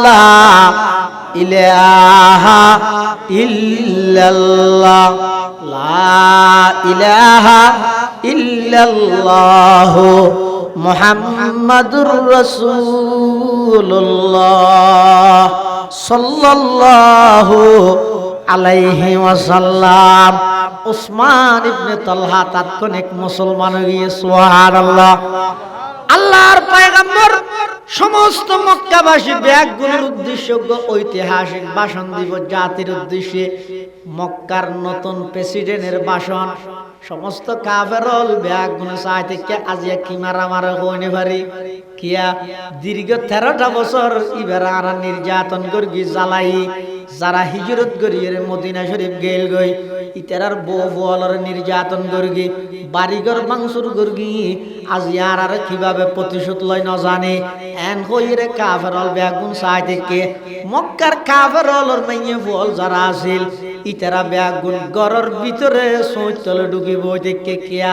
লা ইলাহা ইল্লাল্লাহ লা ইলাহা ইল্লাল্লাহ মুহাম্মাদুর রাসূলুল্লাহ সাল্লাল্লাহু আলাইহি ওয়াসাল্লাম উসমান ইবনে তালহা তাৎক্ষণিক মুসলমান হয়ে সুবহানাল্লাহ আল্লাহর পয়গম্বর সমস্ত মক্কাবাসী ব্যাগগুলোর উদ্দেশ্যে ঐতিহাসিক ভাষণ দিব জাতির উদ্দেশ্যে মক্কার নতুন প্রেসিডেন্টের ভাষণ সমস্ত কাফেরল ব্যাগগুলো চাইতে কে আজিয়া কি মারা হইনে পারি কিয়া দীর্ঘ 13টা বছর ইবেরা আর নির্যাতন করি জ্বালাই যারা হিজরত করিয়ে মদিনা শরীফ গেল গই ইতারার বউ বলার নির্যাতন করগি বাড়িঘর ভাঙচুর করগি আজ ইয়ার আর কিভাবে প্রতিশোধ লয় না জানে এন হইরে কাফেরল বেগুন সাই থেকে মক্কার কাফেরলর মাইয়ে বল যারা আছিল ইতারা বেগুন গরর ভিতরে সৈতলে ঢুকি বই থেকে কিয়া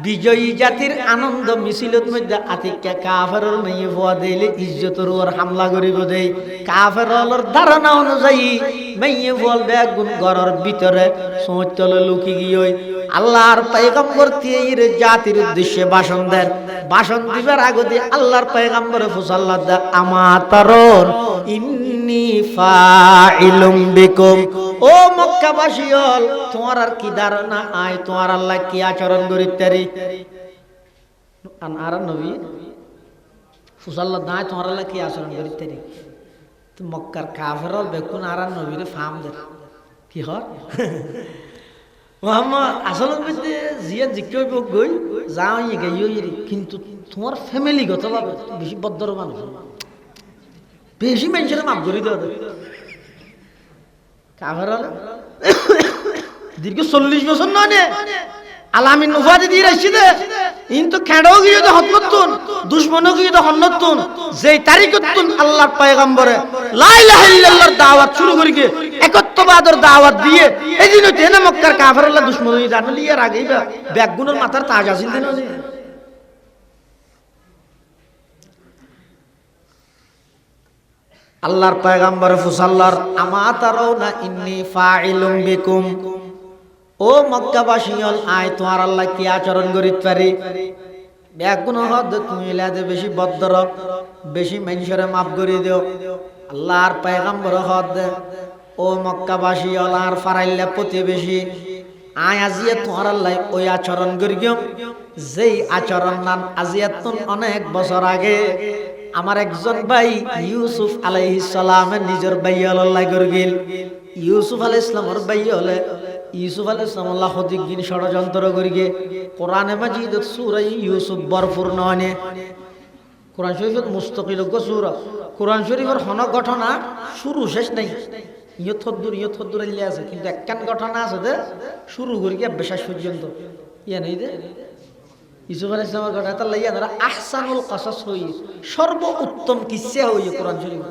বিজয়ী জাতির আনন্দ মিছিলত মধ্যে আতিকা কাফেরল মাইয়ে ভুয়া দিলে ইজ্জতর ওর হামলা করিব দেই কাফেরলর ধারণা অনুযায়ী মাইয়ে বল বেগুন গরর ভিতরে সৈতলে লুকি গিয়ে আল্লাহর পয়গম্বর তিয়ের জাতির উদ্দেশ্যে ভাষণ দিবার আগে দিয়ে আল্লাহর পয়গম্বর ফুসাল্লাহ আমাতারুন ইন্নী ফাইলুম বিকুম ও মক্কাবাসীল তোমার আর কি ধারণা আয় তোমার আল্লাহ কি আচরণ করিতারি আর নবী ফুসাল্লাহ দায় তোমার আল্লাহ কি আচরণ করিতারি তো মক্কার কাফেরল বেকুন আর নবীরে ফাম দে কি হয় মোহাম্মদ আসল জিয়া জিজ্ঞাসা গই যাও কিন্তু তোমার ফ্যামিলিগত বেশি বদ্ধর মানুষ বেশি মানুষের মাফ করে দেওয়া কাফেরল দীর্ঘ 40 বছর নয় আলামিন উপাধি দিয়ে রাখছি দে কিন্তু খেড়াও গিয়ে তো হত্যুন দুশ্মনও গিয়ে তো হন্নতুন যেই তারিখতুন আল্লাহর পয়গম্বরে লা ইলাহা ইল্লাল্লাহর দাওয়াত শুরু করি গে একত্ববাদের দাওয়াত দিয়ে এদিন হইতে না মক্কার কাফেররা দুশ্মন হয়ে জানলি এর আগেই ব্যাগগুনের মাথার তাজ আছিল দেন আল্লাহর পয়গম্বর ফুসাল্লার আমাতারাউনা ইন্নী ফাইলুম বিকুম ও মক্কাবাসীল আয় তোমার আল্লাহ কি আচরণ করিতে পারি বেগুন হদ তুমি লাদে বেশি বদ্ধর বেশি মানুষের মাফ করে দিও আল্লাহর পয়গম্বর হদ ও মক্কাবাসীল আর ফারাইল্লা প্রতিবেশী আয় আজিয়া তোমার আল্লাহ ওই আচরণ করি গিয়ে যেই আচরণ নান আজিয়াতুন অনেক বছর আগে আমার একজন ভাই ইউসুফ আলাইহিস সালামের নিজের ভাই আল্লাহ করে গেল ইউসুফ আলাইহিস সালামের ভাই হলে ইউসুফ আলাইহিস সালাম আল্লাহ হদিগিন ষড়যন্ত্র করিগে কোরআনে মাজিদ সূরা ইউসুফ ভরপুর নয় কোরআন শরীফত মুস্তাকিল সূরা কোরআন শরীফের হন ঘটনা শুরু শেষ নাই ইয়থদ্দুর ইল্লা আছে কিন্তু একখান ঘটনা আছে যে শুরু করিগে বেশা পর্যন্ত ইয়া নেই দে ইউসুফ আলাইহিস সালামের ঘটনা তা লাইয়া ধরা আহসানুল কসাস হই সর্বোত্তম কিসসা হই কোরআন শরীফ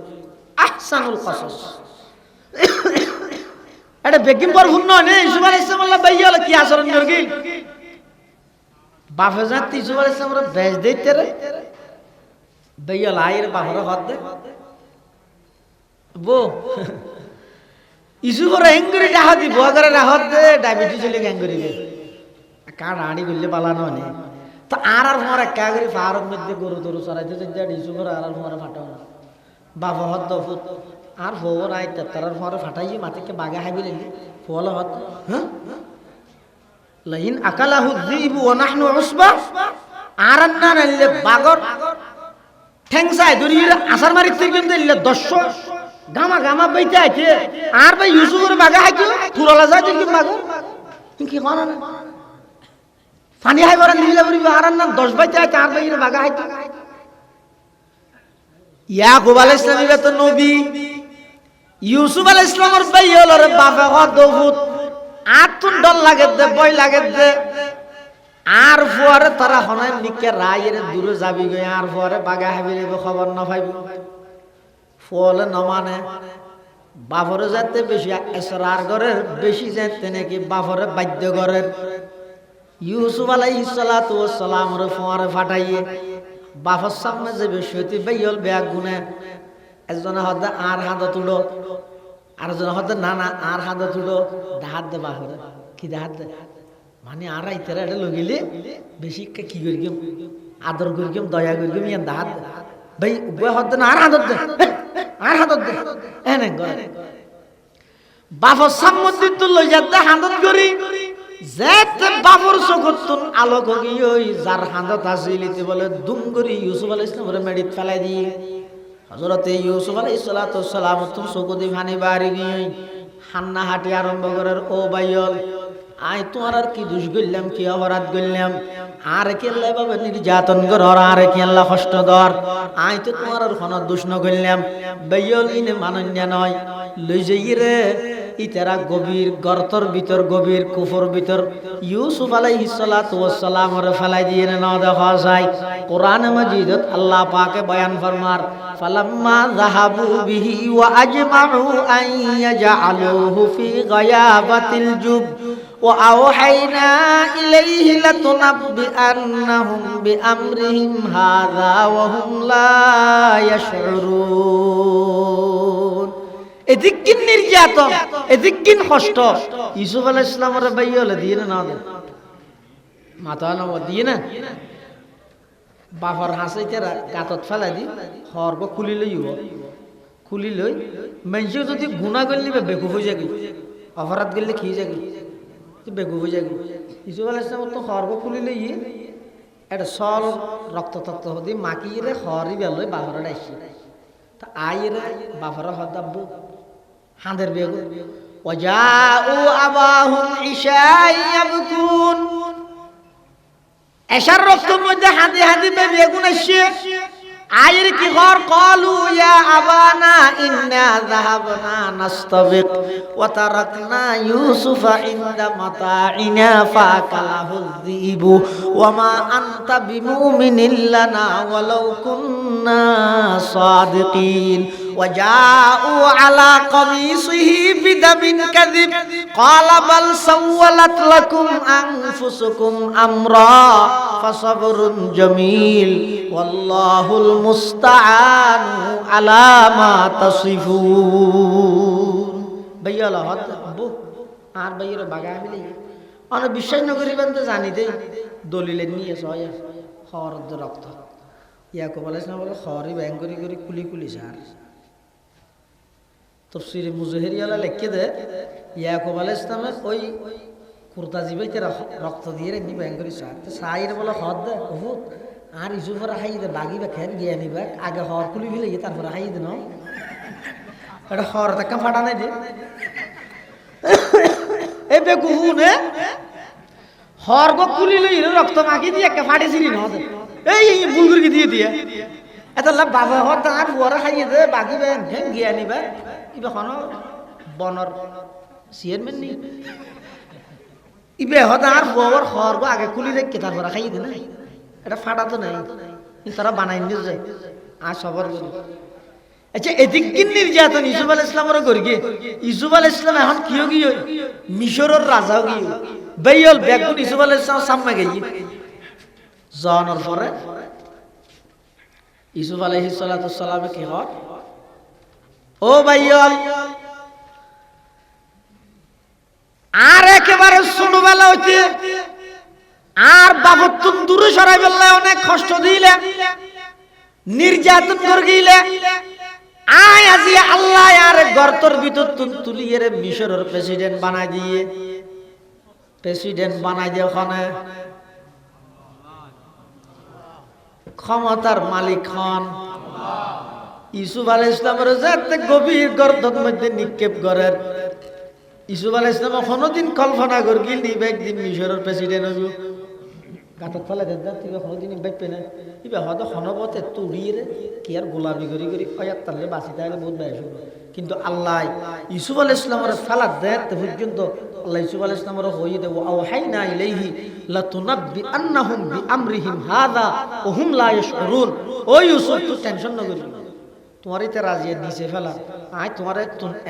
আহসানুল কসাস এটা বেকিম পর ভুল নয় ইউসুফ আলাইহিস সালাম আল্লাহ বাইয়াল কি আচরণ করগিল বাপে জাত ইউসুফ আলাইহিস সালাম বেজ দেইতে রে বাইয়াল আয়ের বাহরে হাত দে বো ইউসুফর এঙ্গরি ডাহা দি বগরে রাহত দে ডায়াবেটিস হলে এঙ্গরি দে কার আড়ি গলে পালানো নে তো আর মোরে কাগরি ফারক মধ্যে গরু দরু চড়াইতে যা ইউসুফর আর মোরে ফাটাও না বাবা হদ দফুত আর ফোর আইতে তার ফোর ফাটাইয়ে মাটিকে বাগা হাবিলেন ফল হত হ্যাঁ লাইন আকালাহু যিবু ওয়া নাহনু উসবা আরান্না নাইলে বাগর ঠেংসাই দরিয়ে আসার মারি থেকে দিলে 10 গামা গামা বাইতে আইতে আর ভাই ইউসুফের বাগা হাইতো পুরলা যায় দিন বাগর কি কোনা না পানি হাই বরান দিলা বরি আরান্না 10 বাইতে আইতে আর ভাই বাগা হাইতো ইয়াকুব আলাইহিস সালাম তো নবী ইউসুফ আলাইহিস সালামের ভাই হলো রে বাবা হদফুত আতুন ডল লাগে দে বই লাগে দে আর ফুয়ারে তারা হনায় নিকে রায়ের দূরে যাবি গে আর ফুয়ারে বাগা হাবিলে খবর না পাইবি ফলে না মানে বাফরে যেতে বেশি এসরার ঘরের বেশি যেতে নাকি বাফরে বাধ্য ঘরের ইউসুফ আলাইহিস সালাতু ওয়াস সালামের ফুয়ারে ফাটাইয়ে বাফর সামনে যে বেশি বাইল ব্যাগ গুনে একজন হদে আর হাত তুলো আর জন হদে না না আর হাত তুলো হাত দে বাফরে কি হাত দে মানে আর আইতে রে লগিলে বেশি কি করি গেম আদর করি গেম দয়া করি গেম ইয়ান হাত ভাই বয় হদে না আর হাত দে আর হাত দে এনে গরে বাফর সামনে তো লই যাতে হাত করি যেতে বাবর চোখতুন আলোক গিয়ে ওই যার হাঁদত আসিলিতে বলে দুম করি ইউসুফ আলাইহিস সালামের মেডিত ফেলাই দিয়ে হযরতে ইউসুফ আলাইহিস সালাম তুম চোখদি ভানি বাড়ি গিয়ে হান্না হাঁটি আরম্ভ করার ও বাইল আয় তোমার আর কি দুষ গইলাম কি অপরাধ গইলাম আর কি আল্লাহ বাবা নির্যাতন কর আর কি আল্লাহ কষ্ট দর আয় তো তোমার আর কোনো দোষ ন গইলাম বাইল ইনে মানন্য নয় লই যাই রে ইতারা গভীর গর্তর ভিতর গভীর কুফর ভিতর ইউসুফ আলাইহিস সালাতু ওয়াস সালাম রে ফেলাই দিয়ে না দেখা যায় কোরআন মাজিদত আল্লাহ পাকে বয়ান ফরমার ফালাম্মা যাহাবু বিহি ওয়া আজমাউ আন ইয়াজআলুহু ফি গায়াবাতিল জুব ওয়া আওহাইনা ইলাইহি লাতুনাব্বিআন্নাহুম বিআমরিহিম হাযা ওয়া হুম লা ইয়াশউরুন। এদিকিন নির্যাতন, এদিকিন কষ্ট ইউসুফ আলাইহিস সালামের বাইয়লে দিয়ে না মাথা না দিয়ে না বাফর হাসাইতে গাতত ফেলাই দি হরব খুলি লইব খুলি লই মানুষ যদি গুণা করলে বেকুফ হয়ে যাবি অপরাধ করলে খেয়ে যাবি বেকুফ হয়ে যাবি ইউসুফ আলাইহিস সালাম তো হরব খুলি লই এটা সল রক্ত তত্ত্ব হদি মাকিয়ে হরি বেলই বাফর ডাইছি তা আইরে বাফর হদাব্বু হাঁদের বেগু ওয়াজাউ আবাহুম ইশাই ইয়াবকুন এশার রক্তের মধ্যে হাঁদি হাঁদি বেগুন আসছে আয়ের কি ঘর কলু ইয়া আবানা ইন্না যাহাবনা নাস্তাবিক ওয়া তারাকনা ইউসুফা ইনদা মাতাইনা ফাকালাহু যিবু ওয়া মা আনতা বিমুমিনিন লানা ওয়ালাউ কুন্না সাদিকিন وجاءوا على قميصه بدم كذب قال بل سولت لكم أنفسكم أمرا فصبر جميل والله المستعان على ما تصفون بيلا هات أبو আর বাইরে বাগা মিলে অনেক বিশ্বাস না করিবেন তো জানি দে দলিলের নিয়ে সয়া হর রক্ত ইয়াকুব আলাইহিস সালাম বলে খরি ব্যাং করি করি কুলি কুলি সার তফসিরে মুজাহিরিয়ালা লিখে দে ইয়াকুব আলাইহিস সালামের ওই কুর্তা জিবাইতে রক্ত দিয়ে নি ব্যাং করি সার তো সাইর বলে হদ দে বহুত আর ইউসুফের হাই দে বাগি বা খেন গিয়ে নিবা আগে হর কুলি ফেলে তারপরে হাই দে না এটা হর টাকা ফাটা নাই দে এ বেকুহুনে হর গো কুলি লই রক্ত মাখি দিয়ে একটা ফাটেছিলি না এই বুলগুরকি দিয়ে দিয়ে এত লাভ বাবা হত আর বড় খাইয়ে দে বাকি বেন ঢেং গিয়া নিবা ইবে কোন বনর চেয়ারম্যান নি ইবে হত আর বড় হর গো আগে কুলি রেখে তারপর খাইয়ে দে না এটা ফাটা তো নাই তারা বানাই নিয়ে যায় আর সবার আচ্ছা এদিক কি নির্যাতন ইউসুফ আলাইহিস সালামের গরিগে ইউসুফ আলাইহিস সালাম এখন কিও গিয়ে মিশরের রাজাও গিয়ে বেয়ল বেগুন ইউসুফ আলাইহিস সালাম সামনে গিয়ে জানার পরে ইউসুফ আলাইহিস সালাতু সালামে কি হয় ও বেয়ল আর একেবারে ছোটবেলা হইতে আর বাবত তুম দূরে সরাই বললে অনেক কষ্ট দিলে নির্যাতন করে গিলে আয় আজি আল্লাহ আর গর্তর ভিতর তুলিয়ে রে মিশরের প্রেসিডেন্ট বানাই দিয়ে ওখানে ক্ষমতার মালিক হন ইউসুফ আলাইহিস সালামের যাতে গভীর গর্তের মধ্যে নিক্ষেপ করেন ইউসুফ আলাইহিস সালাম কোনদিন কল্পনা করগিল নিবে একদিন মিশরের প্রেসিডেন্ট হইব গাতত ফেলে দেন তুই কোনদিন বাইপে না ইবে হয়তো খনবতে তুড়িয়ে কি আর গোলামি করি করি কয়াত তাহলে বাঁচি তাহলে বহুত বেশ কিন্তু আল্লাহ ইউসুফ আলাইহিস সালামের ফালাত দেতে পর্যন্ত আল্লাহ ইউসুফ আলাইহিস সালামের হইয়ে দেব আওহাইনা ইলাইহি লাতুনাব্বি আন্নাহুম বিআমরিহিম হাযা ওয়া হুম লা ইয়াশউরুন ও ইউসুফ তুই টেনশন না করি তোমার ইতে রাজিয়ে দিছে ফেলা আই তোমার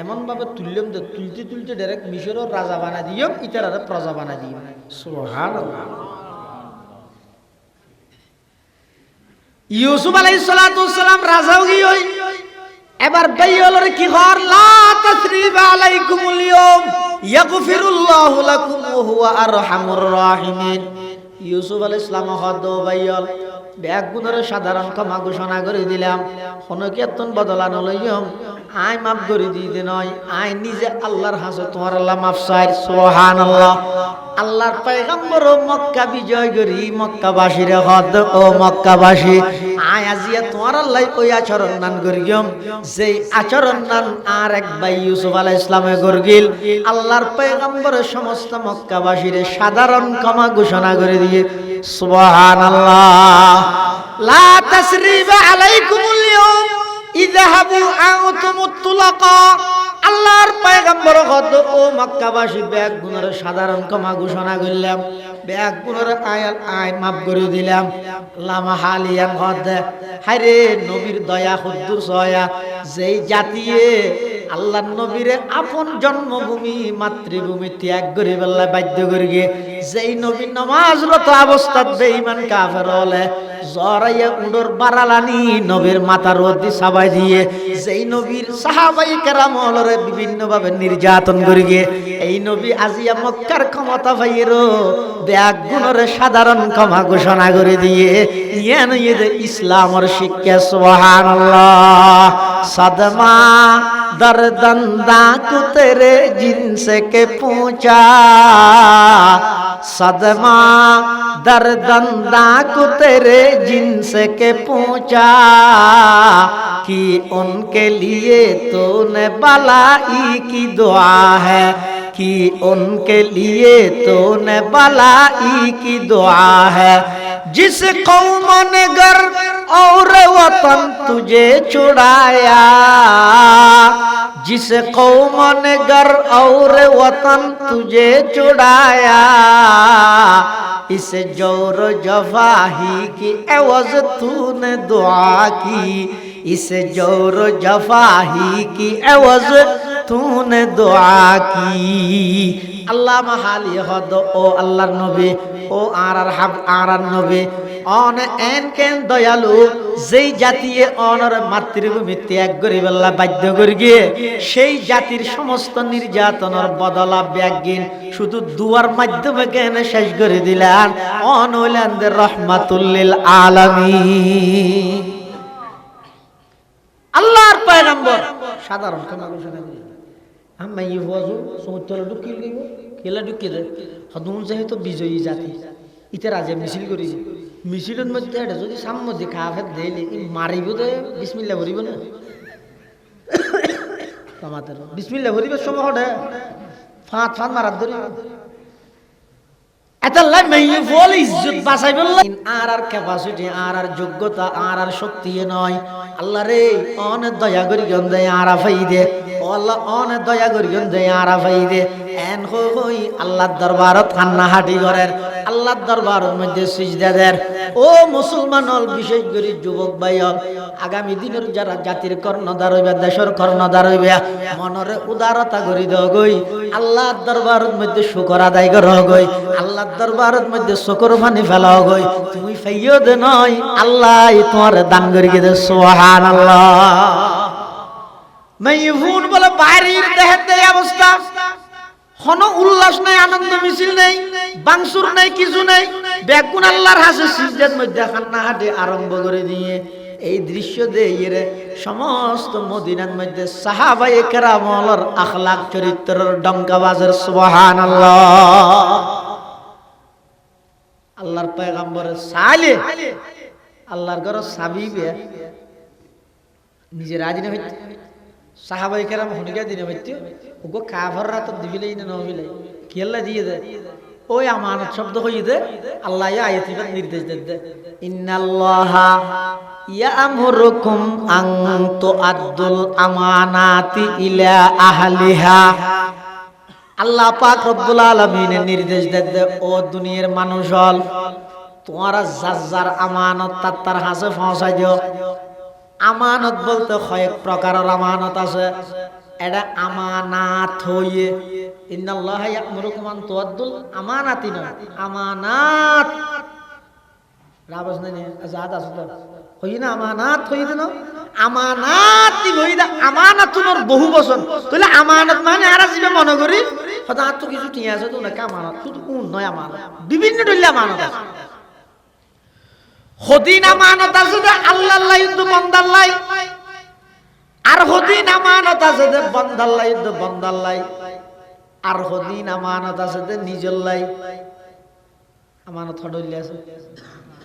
এমন ভাবে তুললাম যে তুলতে তুলতে ডাইরেক্ট মিশরের রাজা বানা দিও ইতারা প্রজা বানা দিও সুবহানাল্লাহ ইউসুফ আলাইহিস সালাতু সালাম রাজাও গিয়ে এবার বেয়লর কি ঘর লা তাসরিবা আলাইকুমুল ইয়াউম ইয়াগফিরুল্লাহু লাকুম ওয়া হুয়া আরহামুর রাহিমিন ইউসুফ আলাইহিস সালাম হদ বেয়ল বেগুনের সাধারণ ক্ষমা ঘোষণা করে দিলাম কোন কেতন বদলানো লইম আই মাফ করে দিতে নয় আই নিজে আল্লাহর হাসে তোমার আল্লাহ মাফ চাই সুবহানাল্লাহ আল্লাহর পয়গম্বর মক্কা বিজয় করি মক্কাবাসীরে হদ ও মক্কাবাসী আই আজিয়া তোমার আল্লাহ ওই আচরণ নান করিম যেই আচরণ নান আর এক ভাই ইউসুফ আলাইহিস সালামে করগিল আল্লাহর পয়গম্বর সমস্ত মক্কাবাসীরে সাধারণ ক্ষমা ঘোষণা করে দিয়ে সুবহানাল্লাহ লা তাসরিবা আলাইকুমুল ইয়াউম ইযহাবু আনতুমুত তুলাকা আল্লাহর পয়গম্বর কত ও মক্কাবাসী ব্যাগ গুণের সাধারণ ক্ষমা ঘোষণা করলাম, ব্যাগ গুণের আয় মাফ করে দিলাম। লামা হালিয়ান কদ হায়রে নবীর দয়া খুদ্দুর সয়া যেই জাতিয়ে আল্লাহর নবীরে আপন জন্মভূমি মাতৃভূমি ত্যাগ করে বেলা বাধ্য করে গিয়ে যেই নবী নামাজরত অবস্থাত বেঈমান কাফের হলে জরাইয়া উডর বারালানি নবীর মাথার মধ্যে সাবাই দিয়ে যেই নবীর সাহাবাই কেরাম হলরে বিভিন্ন ভাবে নির্যাতন করে গিয়ে এই নবী আজিয়া মক্কার ক্ষমতা পাইয়েরও ব্যাগ গুণরে সাধারণ ক্ষমা ঘোষণা করে দিয়ে ইয়ান ইয়ে ইসলামের শিক্ষা সুবহানাল্লাহ। সদমা दर्दंदा को तेरे जिनसे के पूछा, सदमा दर्दंदा को तेरे जिनसे के पूछा कि उनके लिए तूने भलाई की दुआ है, कि उनके लिए तूने भलाई की दुआ है। जिस कौम ने घर और वतन तुझे छुड़ाया, जिस कौम ने घर और वतन तुझे छुड़ाया, इस जोर जफाही की एवज तूने दुआ की, इस जोर जफाही की एवज तूने दुआ की। अल्लाह महाली हद ओ अल्लाह नबी ओ आरार हाब आरार नबी অন এন কেন দয়ালু যেই জাতিয়ে অনর মাতৃভূমি ত্যাগ করে বেলা বাধ্য করে গিয়ে সেই জাতির সমস্ত নির্যাতনের বদলা ব্যাগিন শুধু দুয়ার মাধ্যমে কেন শেষ করে দিলেন অন হইলেন রহমাতুল লিল আলামিন। আল্লাহর পয়গম্বর সাধারণ ক্ষমা ঘোষণা করেন আমি ইওয়াজু সমুদ্র ঢুকিয়ে গইব কেলা ঢুকিয়ে দেয় হদুন যেহেতু বিজয়ী জাতি ইতে রাজে মিছিল করেছে মিছিলের মধ্যে এটা যদি সামনে দেখা ফের দেইলে মারিব তো বিসমিল্লাহ ভরিব না আমাদের বিসমিল্লাহ ভরিবার সময় হড়ে ফাঁত ফাঁত মারার ধরি এতাল্লাহ মেয়ে বল ইজ্জত বাঁচাই বললা আর ক্যাপাসিটি আর যোগ্যতা আর শক্তি নয়। আল্লাহ রে অনেক দয়া করি গন্ধে আরা ফাই দে ও আল্লাহ অনেক দয়া করি গন্ধে আরা ফাই দে এন হই আল্লাহর দরবারত কান্না হাঁটি করেন আল্লাহর দরবারের মধ্যে সিজদা দেন। ও মুসলমান হল বিশেষ করে যুবক ভাই হল আগামী দিনের যারা জাতির কর্ণধার হইবে দেশের কর্ণধার হইবে মনরে উদারতা করি দাও গই আল্লাহর দরবারের মধ্যে শুকর আদায় করো গই আল্লাহর দরবারের মধ্যে শুকর পানি ফেলাও গই তুমি ফাইও দে নয় আল্লাহ তোমার দান করি দে সুবহানাল্লাহ। মাইফুন বলে বাইরের দেহতে অবস্থা কোনো উল্লাস নাই আনন্দ মিছিল নেই বাংসুর নাই কিছু নাই বেগুন আল্লাহর হাসে সিজদার মধ্যে কান্না হাঁটে আরম্ভ করে দিয়ে এই দৃশ্য দিয়ে সমস্ত মদিনার মধ্যে সাহাবায়ে কেরামর আখলাক চরিত্রের ডঙ্কাবাজের সুবহানাল্লাহ। আল্লাহর পয়গম্বরের সালে আল্লাহর ঘর সাবিবে নিজে রাজি না হইতে সাহাবায়ে কেরাম হুনিকা দিনে হইতে ওগো কাফেররা তো দিবিলেই না নবিলাই কেল্লা দিয়ে দে ওই আমানত শব্দ হই দে আল্লাহ আয়াতিবাদ নির্দেশ দেন দে ইন্নাল্লাহা ইয়ামুরুকুম আন তুআদ্দুল আমানাতি ইলা আহলিহা। আল্লাহ পাক রব্বুল আলামিনের নির্দেশ দেন দে ও দুনিয়ার মানুষ হল তোমারা যার আমানত তার হাতে পৌঁছাই দিও। আমানত বলতে কয়েক প্রকারের আমানত আছে এটা আমানাত হইয়ে ইন্নাল্লাহা ইয়ামুরুকুম আন তুআদ্দুল আমানাতি না আমানাত রাবস নাই আজাদ আছে তো হই না আমানাত হই না আমানাতি হই না আমানাতুর বহু বচন তাহলে আমানত মানে আর জিবে মনে করি হয়তো আর তো কিছু ঠিক আছে তো না আমানত শুধু কোন নয় আমানত বিভিন্ন ধরনের আমানত আছে। হদিন আমানত আছে যে আল্লাহর লাইদু বান্দার লাই আর হদিন আমানত আছে যে বান্দার লাইদু বান্দার লাই আর হদিন আমানত আছে যে নিজের লাই আমানত হডলি আছে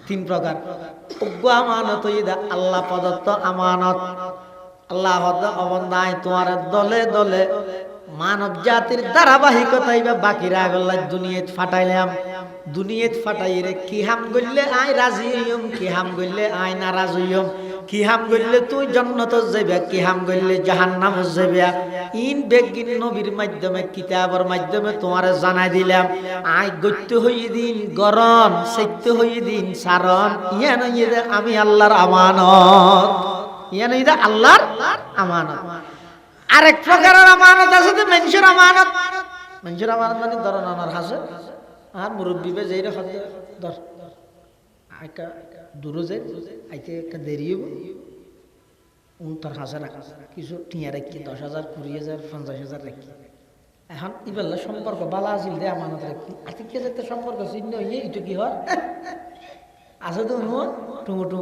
তিন প্রকার অজ্ঞ আমানত হইদা আল্লাহ প্রদত্ত আমানত আল্লাহ হদ অবন্দায় তোমার দলে দলে মানব জাতির ধারাবাহিকতাই বা বাকি রাগল্লা দুনিয়াত ফাটাইলাম দুনিয়াত ফাটাইরে কি হাম গইলে আই রাজি হইম কি হাম গইলে আই নারাজ হইম কি হাম করলে তুই জান্নাত যাইবা, কি হাম করলে জাহান্নাম যাইবা। ইন বেগিন নবীর মাধ্যমে কিতাবের মাধ্যমে তোমারে জানাই দিলাম। আই গত্য হইয়ে দিন গরম, সত্য হইয়ে দিন সারণ। ইয়ান ইদে আমি আল্লাহর আমানত, ইয়ান ইদে আল্লাহর আমানত। আরেক প্রকারের আমানত আছে তো মানুষের আমানত। মানুষের আমানত মানে ধরনার হাসে আর মুরব্বী বে যেই রেখা ধর একটা দূরে যাই আইতে একটা দেরি হইব তার হাজার রাখা কিছু টিয়া রাখি 10,000 20,000 50,000 রাখি। এখন ইবেলা সম্পর্ক বালা আছিল দে আমানত রাখি আজকে যেতে সম্পর্ক চিহ্ন হইয়ে এটা কি হয় আছে তো টুমুটু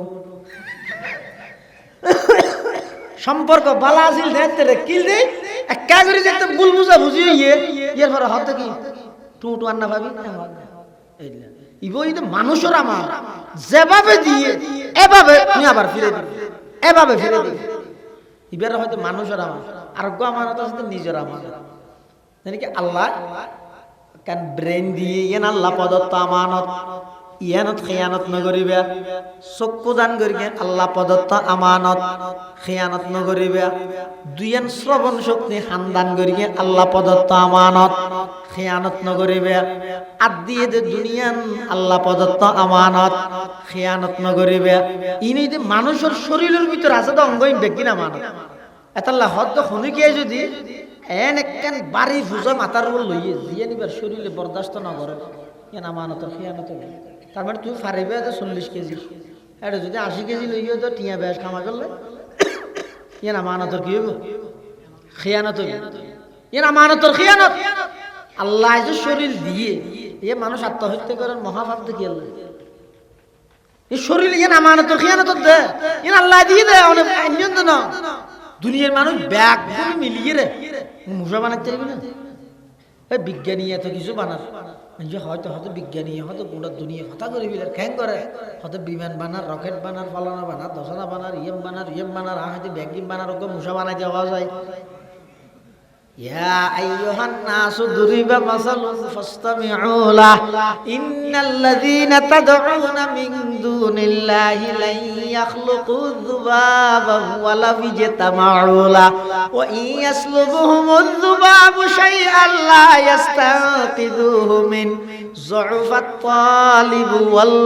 সম্পর্ক বালা আছিল দে কিল দে একা করে যেতে ভুল বুঝা বুঝি হইয়ে এর পরে হতে কি টুমুটু আন্না ভাবি এইলা ইবো এটা মানুষের আমার যেভাবে দিয়ে এভাবে তুমি আবার ফিরে দিবে, এভাবে ফিরে দিবে। এবার হয়তো মানুষের আমার আর গো আমানত আছে নিজের আমানত। জানি কি আল্লাহ কান ব্রেন দিয়ে ইয়ান আল্লাহ প্রদত্ত আমানত, ইয়ানত খিয়ানত নগরিবা। চক্ষু দান করিকে আল্লাহ প্রদত্ত আমানত, খিয়ানত নগরিবা। দুইয়ান শ্রবণ শক্তি হান্দান করিকে আল্লাহ প্রদত্ত আমানত, খিয়ানত নগরিবা। আর দিয়ে দে দুনিয়ান আল্লাহ প্রদত্ত আমানত, খিয়ানত নগরিবা। ইনি যে মানুষের শরীরের ভিতর আছে তো অঙ্গ বেগিন আমানত। এতাল্লাহ হদ শুনিকে যদি এন একখান বাড়ি ফুজা মাথার উপর লইয়ে দিয়ে নিবার শরীরে বরদাস্ত না করে কেন আমানত খিয়ানত। তার মানে তুমি ফারিবে 40 কেজি, এটা যদি 80 কেজি লইয়ে তো টিয়া ব্যাস খামা করলে ইয়ান আমানতর কি হইব? খিয়ানত হইব। ইয়ান আমানতর খিয়ানত। আল্লাহ যে শরীর দিয়ে এ মানুষ আত্মহত্যা করার মহাপাপ দেখি আল্লাহ এই শরীর ইয়ান আমানতর খিয়ানত দে, ইয়ান আল্লাহ দিয়ে দেয় অনেক অন্য না। দুনিয়ার মানুষ ব্যাগ করে মিলিয়ে রে মুসা বানাতে চাইবে না। এই বিজ্ঞানী এত কিছু বানার হয়তো হয়তো বিজ্ঞানী হয়তো গোটা দুনিয়া কথা করে বিলের খ্যাং করে হয়তো বিমান বানার, রকেট বানার, ফালানা বানার, দশনা বানার, ইয়েম বানার হয়তো ব্যাগিম বানার ওকে মুসা বানাই দেওয়া যায়। ইয়া আইয়ুহান নাসু দুরিবা মাসালুন ফাসতামিউ লাহু ইন্নাল্লাযীনা তাদউনা মিন দুনিল্লাহি লা ইয়াখলুকু যুবাবা ওয়া লা ইয়াজতামাউ লাহু ওয়া ইন ইয়াসলুবুহুমুয যুবাবু শাইআন লা ইয়াস্তানকিযুহু মিন যুফাত তালিব ওয়াল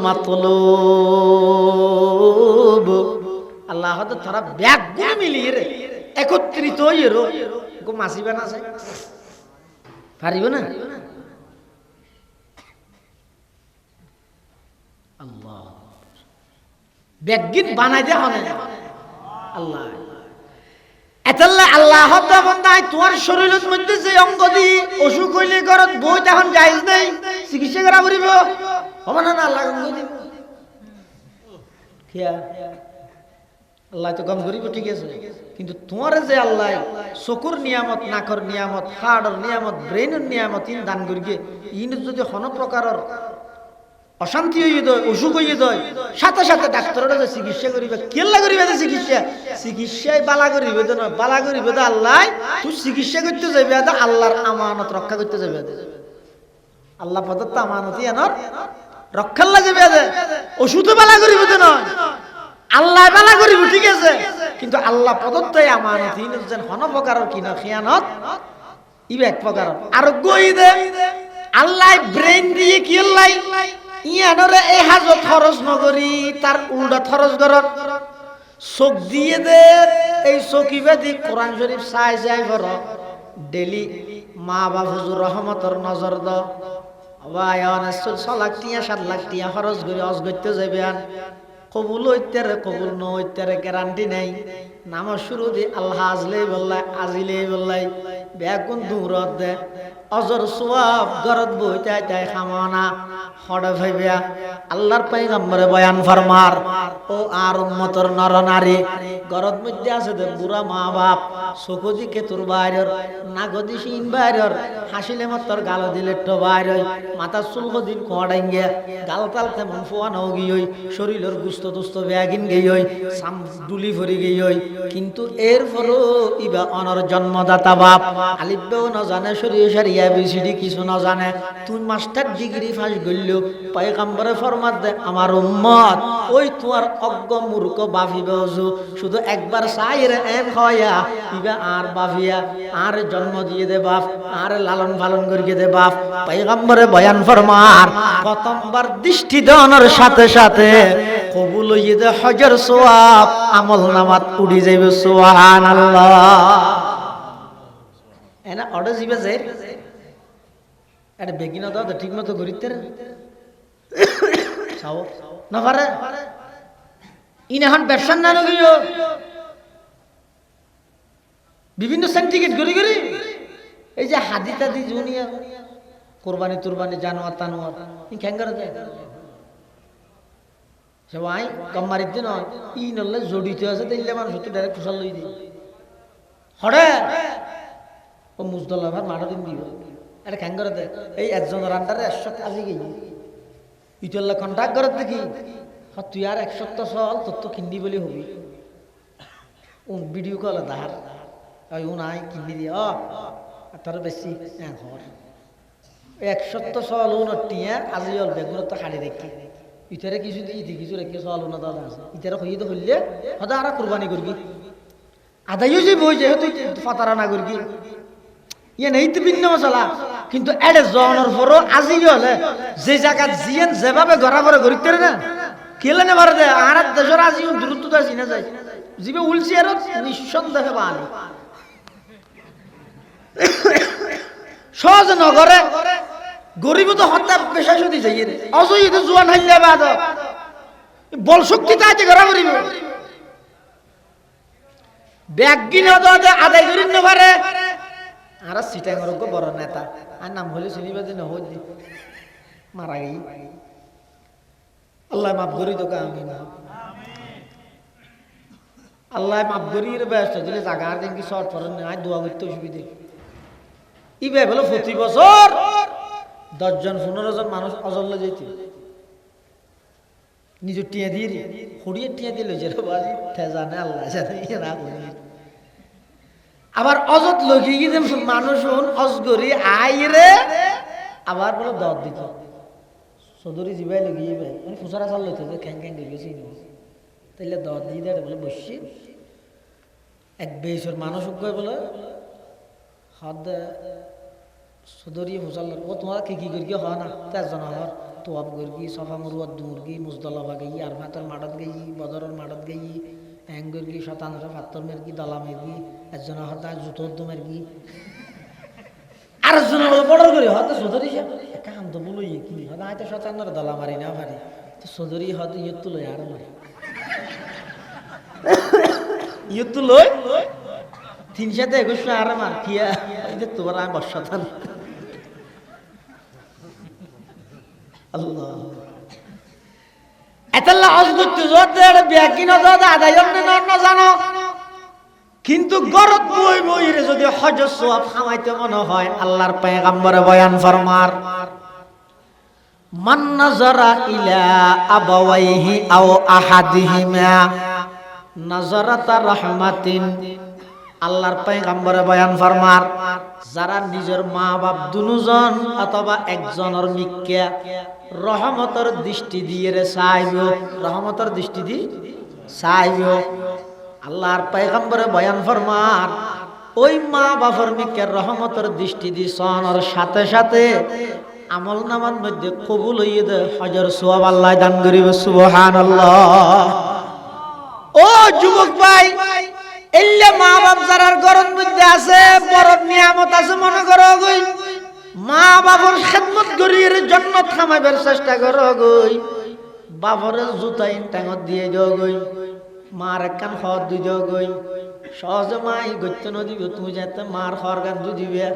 মাতলুব। আল্লাহ তো তারা ব্যাগ গুলো মিলিয়ে রে একত্রিত হইয়ে রো মাসিবা না চাই পারিব না। আল্লাহ ব্যাগিন বানাই দেয়া হয় আল্লাহ এতাল্লাহ আল্লাহ তো বন্দাই তোমার শরীরের মধ্যে যে অঙ্গ দি অসুখ হইলে ঘরত বই তখন জায়েজ নাই, চিকিৎসা করা পড়িব হবে না। না আল্লাহ অঙ্গ দিব কিয়া আল্লাহ তো কম করিব ঠিক আছে, কিন্তু তোমার যে আল্লাহ চকুর নিয়ামত, নাকর নিয়ামত, হাড়ের নিয়ামত, ব্রেনের নিয়ামত ইন দান করিকে ইন যদি কোনো প্রকারের অশান্তি হইয়ে দেয়, অসুখ হইয়ে দেয়, সাথে সাথে ডাক্তাররা যে চিকিৎসা করিবে কেল্লা করিবে যে চিকিৎসায় বালা করিবে তো নয়, বালা করিবে তো আল্লাহ। তুই চিকিৎসা করতে যাবে আল্লাহর আমানত রক্ষা করতে যাবে। আল্লাহ প্রদত্ত আমানত এনর রক্ষার লাগবে, ওষুধও বালা করিবে তো নয়, আল্লাহ বালা করিব ঠিক আছে, কিন্তু আল্লাহ প্রদত্ত আমানত যেন হন প্রকারের কিনা খিয়ানত ইবে এক প্রকার আরোগ্য দে আল্লাহ ব্রেন দিয়ে কি আল্লাহ ইয়ানরে এই হাজত খরচ নগরী তার উল্টা খরচ করত চোখ দিয়ে দে। এই চকিবে দি কোরআন শরীফ চাই চাই বড় ডেলি মা বাপ হুজুর রহমতর নজর দ 6 লাখ টিয়া 7 লাখ টিয়া খরচ করে অজ করতে যাবে। কবুল হইতারে কবুল ন হইতারে গ্যারান্টি নাই। নামাজ শুরু দি আল্লাহ আজলেই বললাই, আজিলেই বললাই, বেগুন দূরত দে অজর সওয়াব গরত বইতে তাই খামনা হড় ভাইবা আল্লাহর পয়গম্বরে বয়ান ফরমার ও আর উম্মতর নর নারী ঘরত মধ্যে আছে দে বুড়া মা বাপ চকুদি কেতুর বাইরের নাগদি সিন বাইরের হাসিলে মাত্র গাল দিলে তো বাইরে মাথার চুল কদিন কোয়াডাইন গিয়া গাল তাল তেমন ফোয়া নাও গিয়ে শরীরের গুস্ত দুস্ত বেয়াগিন গিয়ে সাম ডুলি ভরি গিয়ে কিন্তু এরপরও ইবা অনর জন্মদাতা বাপ আলিফবেও না জানে শরীর সারিয়া বিসিডি কিছু না জানে তুই মাস্টার ডিগ্রি ফাঁস গইলেও পয়গম্বরে ফরমাত দে আমার উম্মত ওই তোমার অজ্ঞ মূর্খ বাফিবে শুধু একবার সাইরে এম হয়া ইবা আর বাফিয়া আর জন্ম দিয়ে দে বাপ আর লালন পালন করিয়ে দে বাপ পয়গম্বরে বয়ান ফরমার প্রথমবার দৃষ্টি দেওয়ানোর সাথে সাথে কবুল হইয়ে দে হজর সোয়াব আমল নামাত উড়ি যাইবে সুবহানাল্লাহ এনা অর্ডার জিবে যে এটা বেগিনা দাও তো ঠিক মতো করিতে চাও না পারে ইন এখন ব্যবসার না গিয়ে বিভিন্ন সার্টিফিকেট গড়ি গড়ি এই যে হাদি টাদি জুনিয়া কোরবানি তুরবানি জানোয়ার তানোয়ার ই খেঙ্গার দেয় সবাই কম্মারির দিন ই নলে জড়িত আছে তাইলে মানুষ তো ডাইরেক্ট ফুসাল লই দিই হরে ও মুজদল্লা ভার মাঠা দিন দিব এটা খেঙ্গার দেয় এই একজনের আন্ডারে 100 আজি গেই ইটল্লা কন্ট্যাক্ট করে দেখি তুই আর 100 চল তোর তো কিন্দি বলি হবি ভিডিও কল ধার ওই নাই কিনি দিয়ে তার বেশি ঘর 100 চল টিয়া আজি অল বেগুন তো খাড়ি রেখে ইটারে কিছু দিই কিছু রেখে চল না দাদা আছে ইটারে হইয়ে তো হইলে হয়তো আর কোরবানি করবি আদাইও যে বই যে তুই ফাতারা না করবি ইয়ে নেই তো ভিন্ন মশলা কিন্তু এডে জনের পরও আজি হলে যে জায়গা জিয়েন যেভাবে গড়া করে গড়িতে না কেলে নে পারে আর দেশের আজি দ্রুত চিনা যায় জিবে উলছি আর নিঃসন্দেহে বানি সহজ নগরে গরিব তো হত্যা পেশা শুধু যাই রে অজয় তো জোয়ান হাইলে বাদ বল শক্তি তাতে গড়া করিব ব্যাগিন আদায় করি না পারে আর সিটাঙ্গর বড় নেতা আর নাম হলে শুনিবা যে নহল মারা গেই আল্লাহ মাফ করি তোকে আমি আল্লাহ মাফ করি ব্যস্ত দিলে জায়গা আর দেখি শর্ট ফরেন আজ দোয়া করতে অসুবিধে ইবে হলো প্রতি বছর 10 জন 15 জন মানুষ অজল্লা যেতে নিজের টিয়া দিয়ে হড়িয়ে টিয়া দিল যে বাজি জানে আল্লাহ জানে না আবার অজত লগিয়ে গিয়ে মানুষ অজগরি আইরে আবার বলে দর দিত চৌধুরী জিবাই লগিয়ে ভাই মানে ফুসারা চাল লইতে খ্যাং খ্যাং গেছি তাইলে দর দিয়ে দেয় বলে বসছি এক বেশর মানুষ বলে হাত চৌধুরী ফুসাল ও তোমার কি করি হয় না 13 জন হওয়ার তোয়াব গর্গি সফা মরুয়ার দুর্গি মুজদলা গেই আর ভাতর মাঠত গেই বদরের মাঠত গেই অ্যাঙ্গি শতাংশ ফাত্তর মেরগি দলা মেরগি একজন হতা জুতোর দো মেরগি আর একজন বড় করে হয়তো চৌধুরী কাম তো বলো কি হয়তো হয়তো শতাংশ দলা মারি না পারি তো চৌধুরী হয়তো ইয়ে তুলো আর মারি ইয়ে তুলো 321 আর মার কিয়া তোমার আমি বর্ষাতান আল্লাহ এতলা অজগত জোর ব্যাগি না দাদা আদায় না জানো কিন্তু গরত বই বই রে যদি হজ সওয়াব কামাইতে মনে হয় আল্লাহর পয়গম্বরে বয়ান ফরমার মান নাযারা ইলা আবাওয়াইহি আও আহাদিহিমা নাযারাতা রাহমাতিন আল্লাহর পয়গম্বরে বয়ান ফরমার যারা নিজের মা বাপ দুজন অথবা একজনের মিক্কা রহমতের দৃষ্টি দিয়ে রে চাইব রহমতের দৃষ্টি দি চাইব আল্লাহর পয়গম্বরে বয়ান ফরমার ওই মা বাবার মিক্কার রহমতের দৃষ্টি দি সনের সাথে সাথে আমল নামার মধ্যে কবুল হইয়ে দে হজর সওয়াব আল্লাহ দান করিবে সুবহানাল্লাহ ও যুবক ভাই এল্লে মা বাপ যারার ঘরের মধ্যে আছে বড় নিয়ামত আছে মনে করো গই মা বাবার খেদমত করিয়ে জান্নাত কামাইবার চেষ্টা করো গই বাবার জুতা ইনটাঙত দিয়ে দাও গই মার একখান হর দি দাও গই সহজে মাই গত্য নদী তুমি যাতে মার হর গান দু দিবে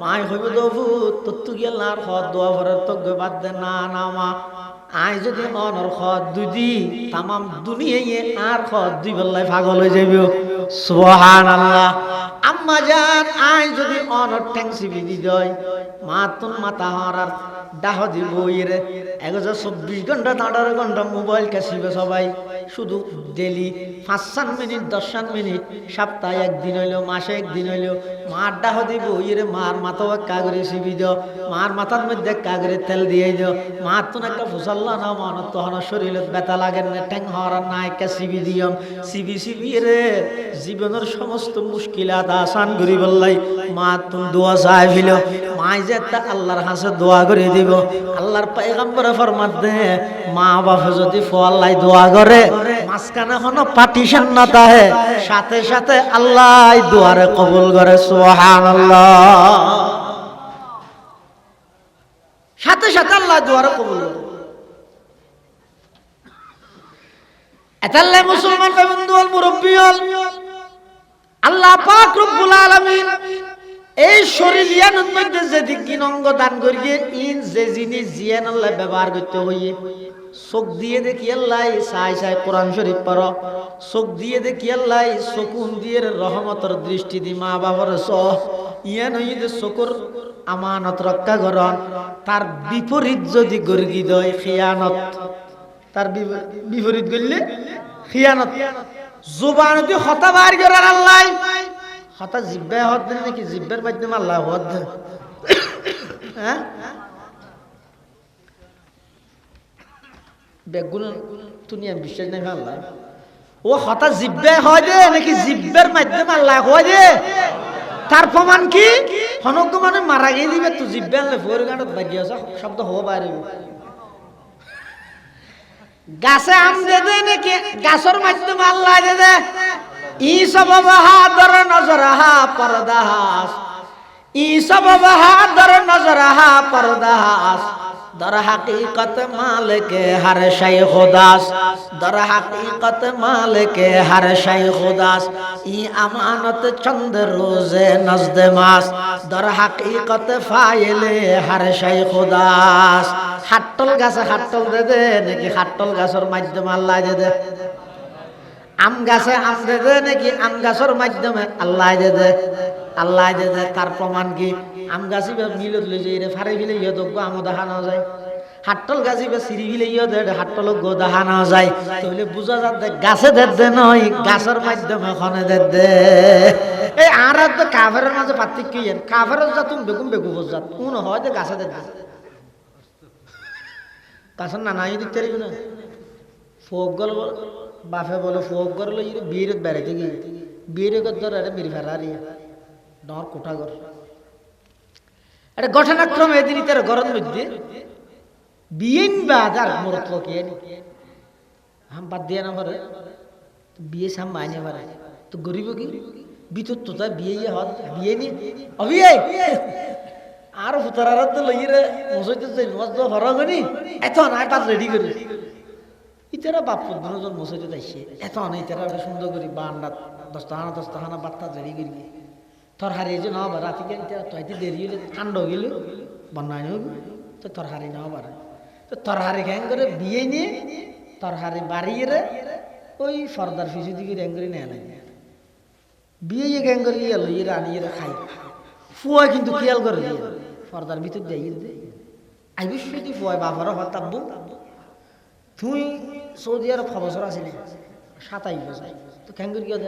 মাই হইবে দবু তোর তু গেল আর হর দোয়া ভরে তো বাদ দে না না মা আই যদি অনর খদ দুদি তামাম দুনিয়ায় আর খদ দুই বেলায় পাগল হয়ে যাবে সুবহানাল্লাহ আম্মা জান আই যদি অনর ঠ্যাংসিবি দি দয় মাতুন মাথা হরার ডাহ দিব ইরে 124 ঘন্টা 18 ঘন্টা মোবাইল কাশিবে সবাই শুধু ডেলি 5 মিনিট 10 মিনিট সপ্তাহে একদিন হইলো মাসে একদিন হইলো মার ডাহ দিব ইরে মার মাথা কাগরে সিবি দাও মার মাথার মধ্যে কাগরে তেল দিয়ে দাও মার তো একটা ফুসাল্লা না মনত তখন শরীরে ব্যথা লাগে না ঠ্যাং হরার নাই কাশিবি দিয়ম সিবি সিবি রে জীবনের সমস্ত মুশকিলাত আসান করি বললাই মা তুমি দোয়া চাইছিল মাই যে একটা আল্লাহর কাছে দোয়া করে দিব আল্লাহর পয়গম্বরে ফরমাত দে মা বাবা যদি ফল্লাই দোয়া করে মাঝখানে কোনো পার্টিশন না থাকে সাথে সাথে আল্লাহ দোয়ারে কবুল করে সুবহানাল্লাহ সাথে সাথে আল্লাহ দোয়ারে কবুল করে এতাল্লাহ মুসলমান বন্ধু হল মুরব্বী হল আল্লাহ পাক রব্বুল আলামিন এই শরীরিয়ানের মধ্যে যে দিন অঙ্গ দান করিয়ে ইন যে জিনিস জিয়ান আল্লাহ ব্যবহার করতে হইয়ে চোখ দিয়ে দেখি আল্লাহ সাই সাই কোরআন শরীফ পড়ো চোখ দিয়ে দেখি আল্লাহ চকুন দিয়ে রহমতের দৃষ্টি দি মা বাবার সহ ইয়ান হইয়ে যে চকুর আমানত রক্ষা করন তার বিপরীত যদি গর্গি দয় খিয়ানত তার বিপরীত করলে খিয়ানত জুবান যদি হতা বার করার আল্লাহ হতা জিব্বায় হত দেন নাকি জিব্বের মাধ্যমে আল্লাহ হত দেন হ্যাঁ বেগুন দুনিয়া বিশ্বাস নাই আল্লাহ ও হতা জিব্বায় হয় দে নাকি জিব্বের মাধ্যমে আল্লাহ হয় দে তার প্রমাণ কি হনক মানে মারা গিয়ে দিবে তো জিব্বে আনলে ফোর গাঁটত বাজি আছে শব্দ হওয়া বাইরে গাছে আম দে দে নাকি গাছের মাধ্যমে আল্লাহ দে দে ই সব বাহাদুর নজরহা পরদাস ই সব বাহাদুর নজরহা পরদাস দর হাকিকত মালিক হর শै খুদাস দর হাকিকত মালিক হর শै খুদাস ই আমানত চন্দ রোজে নজদ মাস দর হাকিকত ফাইল হর শै খুদাস হাট্টল গাছে হাট্টল দে দে নাকি হাট্টল গাছের মাধ্যমে আল্লাহ দে দে আম গাছে আম দে দে নাকি আম গাছের মাধ্যমে আল্লাহ দে দে আল্লাহ দে দে তার প্রমাণ কি আম গাছি মিলত লই যাই রে ফারে ফিলে ইয়ে দগ্গ আম দেখানো যায় হাট্টল গাছি বা সিঁড়ি ফিলে ইয়ে দে হাট্টল গো দেখানো যায় তাহলে বুঝা যাচ্ছে গাছে দে দে নয় গাছের মাধ্যমে খনে দে দে এই আর তো কাফেরের মাঝে পার্থক্য কি কাফেরের যা তুমি বেগুম বেগু বুঝা কোন হয় যে গাছে দে দে গাছের নানাই দিতে পারবি না ফোক গল বাপে বলে ফোক গর লই বিয়ের বেড়াইতে গিয়ে বিয়ের ধর আরে মেরি ফেরারি ডর কোঠা ঘর এটা ঘটনাক্রমে এদিনই তার ঘরের মধ্যে বিয়েন বাদ আর মরত লোকে হাম বাদ দিয়ে না পারে বিয়ে সাম মাইনে পারে তো গরিব কি ভিতর তো তার বিয়ে হত বিয়ে নি অবিয়ে আর ফুতার তো লইরে মসজিদে যাই নামাজ তো ফরগনি এত না কাজ রেডি করে ইতারা বাপ দুজন মসজিদে যাইছে এত না ইতারা সুন্দর করে বান্ডা দস্তাহানা বার্তা রেডি করি তোর হারিয়ে যে না রাতে গেলে তো দেরি হলে ঠান্ডা হয়ে গেলে বন্যায় হবে তো তোর হারি না পারে তো তোর হারি গ্যাং করে বিয়ে নিয়ে তোর হারি বাড়িয়ে ওই ফর্দার ফিসি দিকে গ্যাং করে নেয় নাই বিয়ে গ্যাং করে গিয়ে লইয়ে আনিয়ে খাই ফুয়া কিন্তু খেয়াল করে দিয়ে ফর্দার ভিতর দিয়ে আইবিস তুই ফুয়াই বাবারও হতাব্বু তুই সৌদি আরব 6 বছর আসিলি 27 বছর তো গ্যাং করে গিয়ে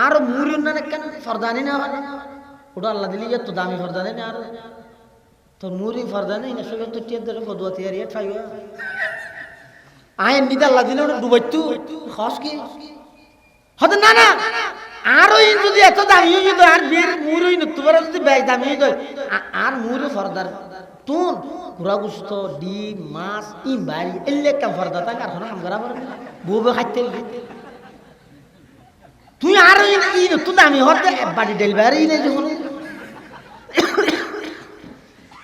আর মুড়ি না কেন ফরদানি না ওটা আল্লাহ দিলি তো দামি ফরদানি না আর তোর মুড়ি ফরদানি না সব তো টিয়ার ধরে ফদুয়া তৈরি খাইবা আইন দিতে আল্লাহ দিলে ওটা ডুবাই তু খস কি হতে না না আর ওই যদি এত দামি হয়ে যেত আর বিয়ের মুড়ি না তোমার যদি বেশ দামি হয়ে যায় আর মুড়ি ফরদার তুন ঘোরা গুস্ত ডিম মাছ ই বাড়ি এলে কাম ফরদা তাকে আর হাম করা পারবে বউবে খাইতে তুই আর তুই দামি হতে বাড়ি ডেলিভারি নেই যখন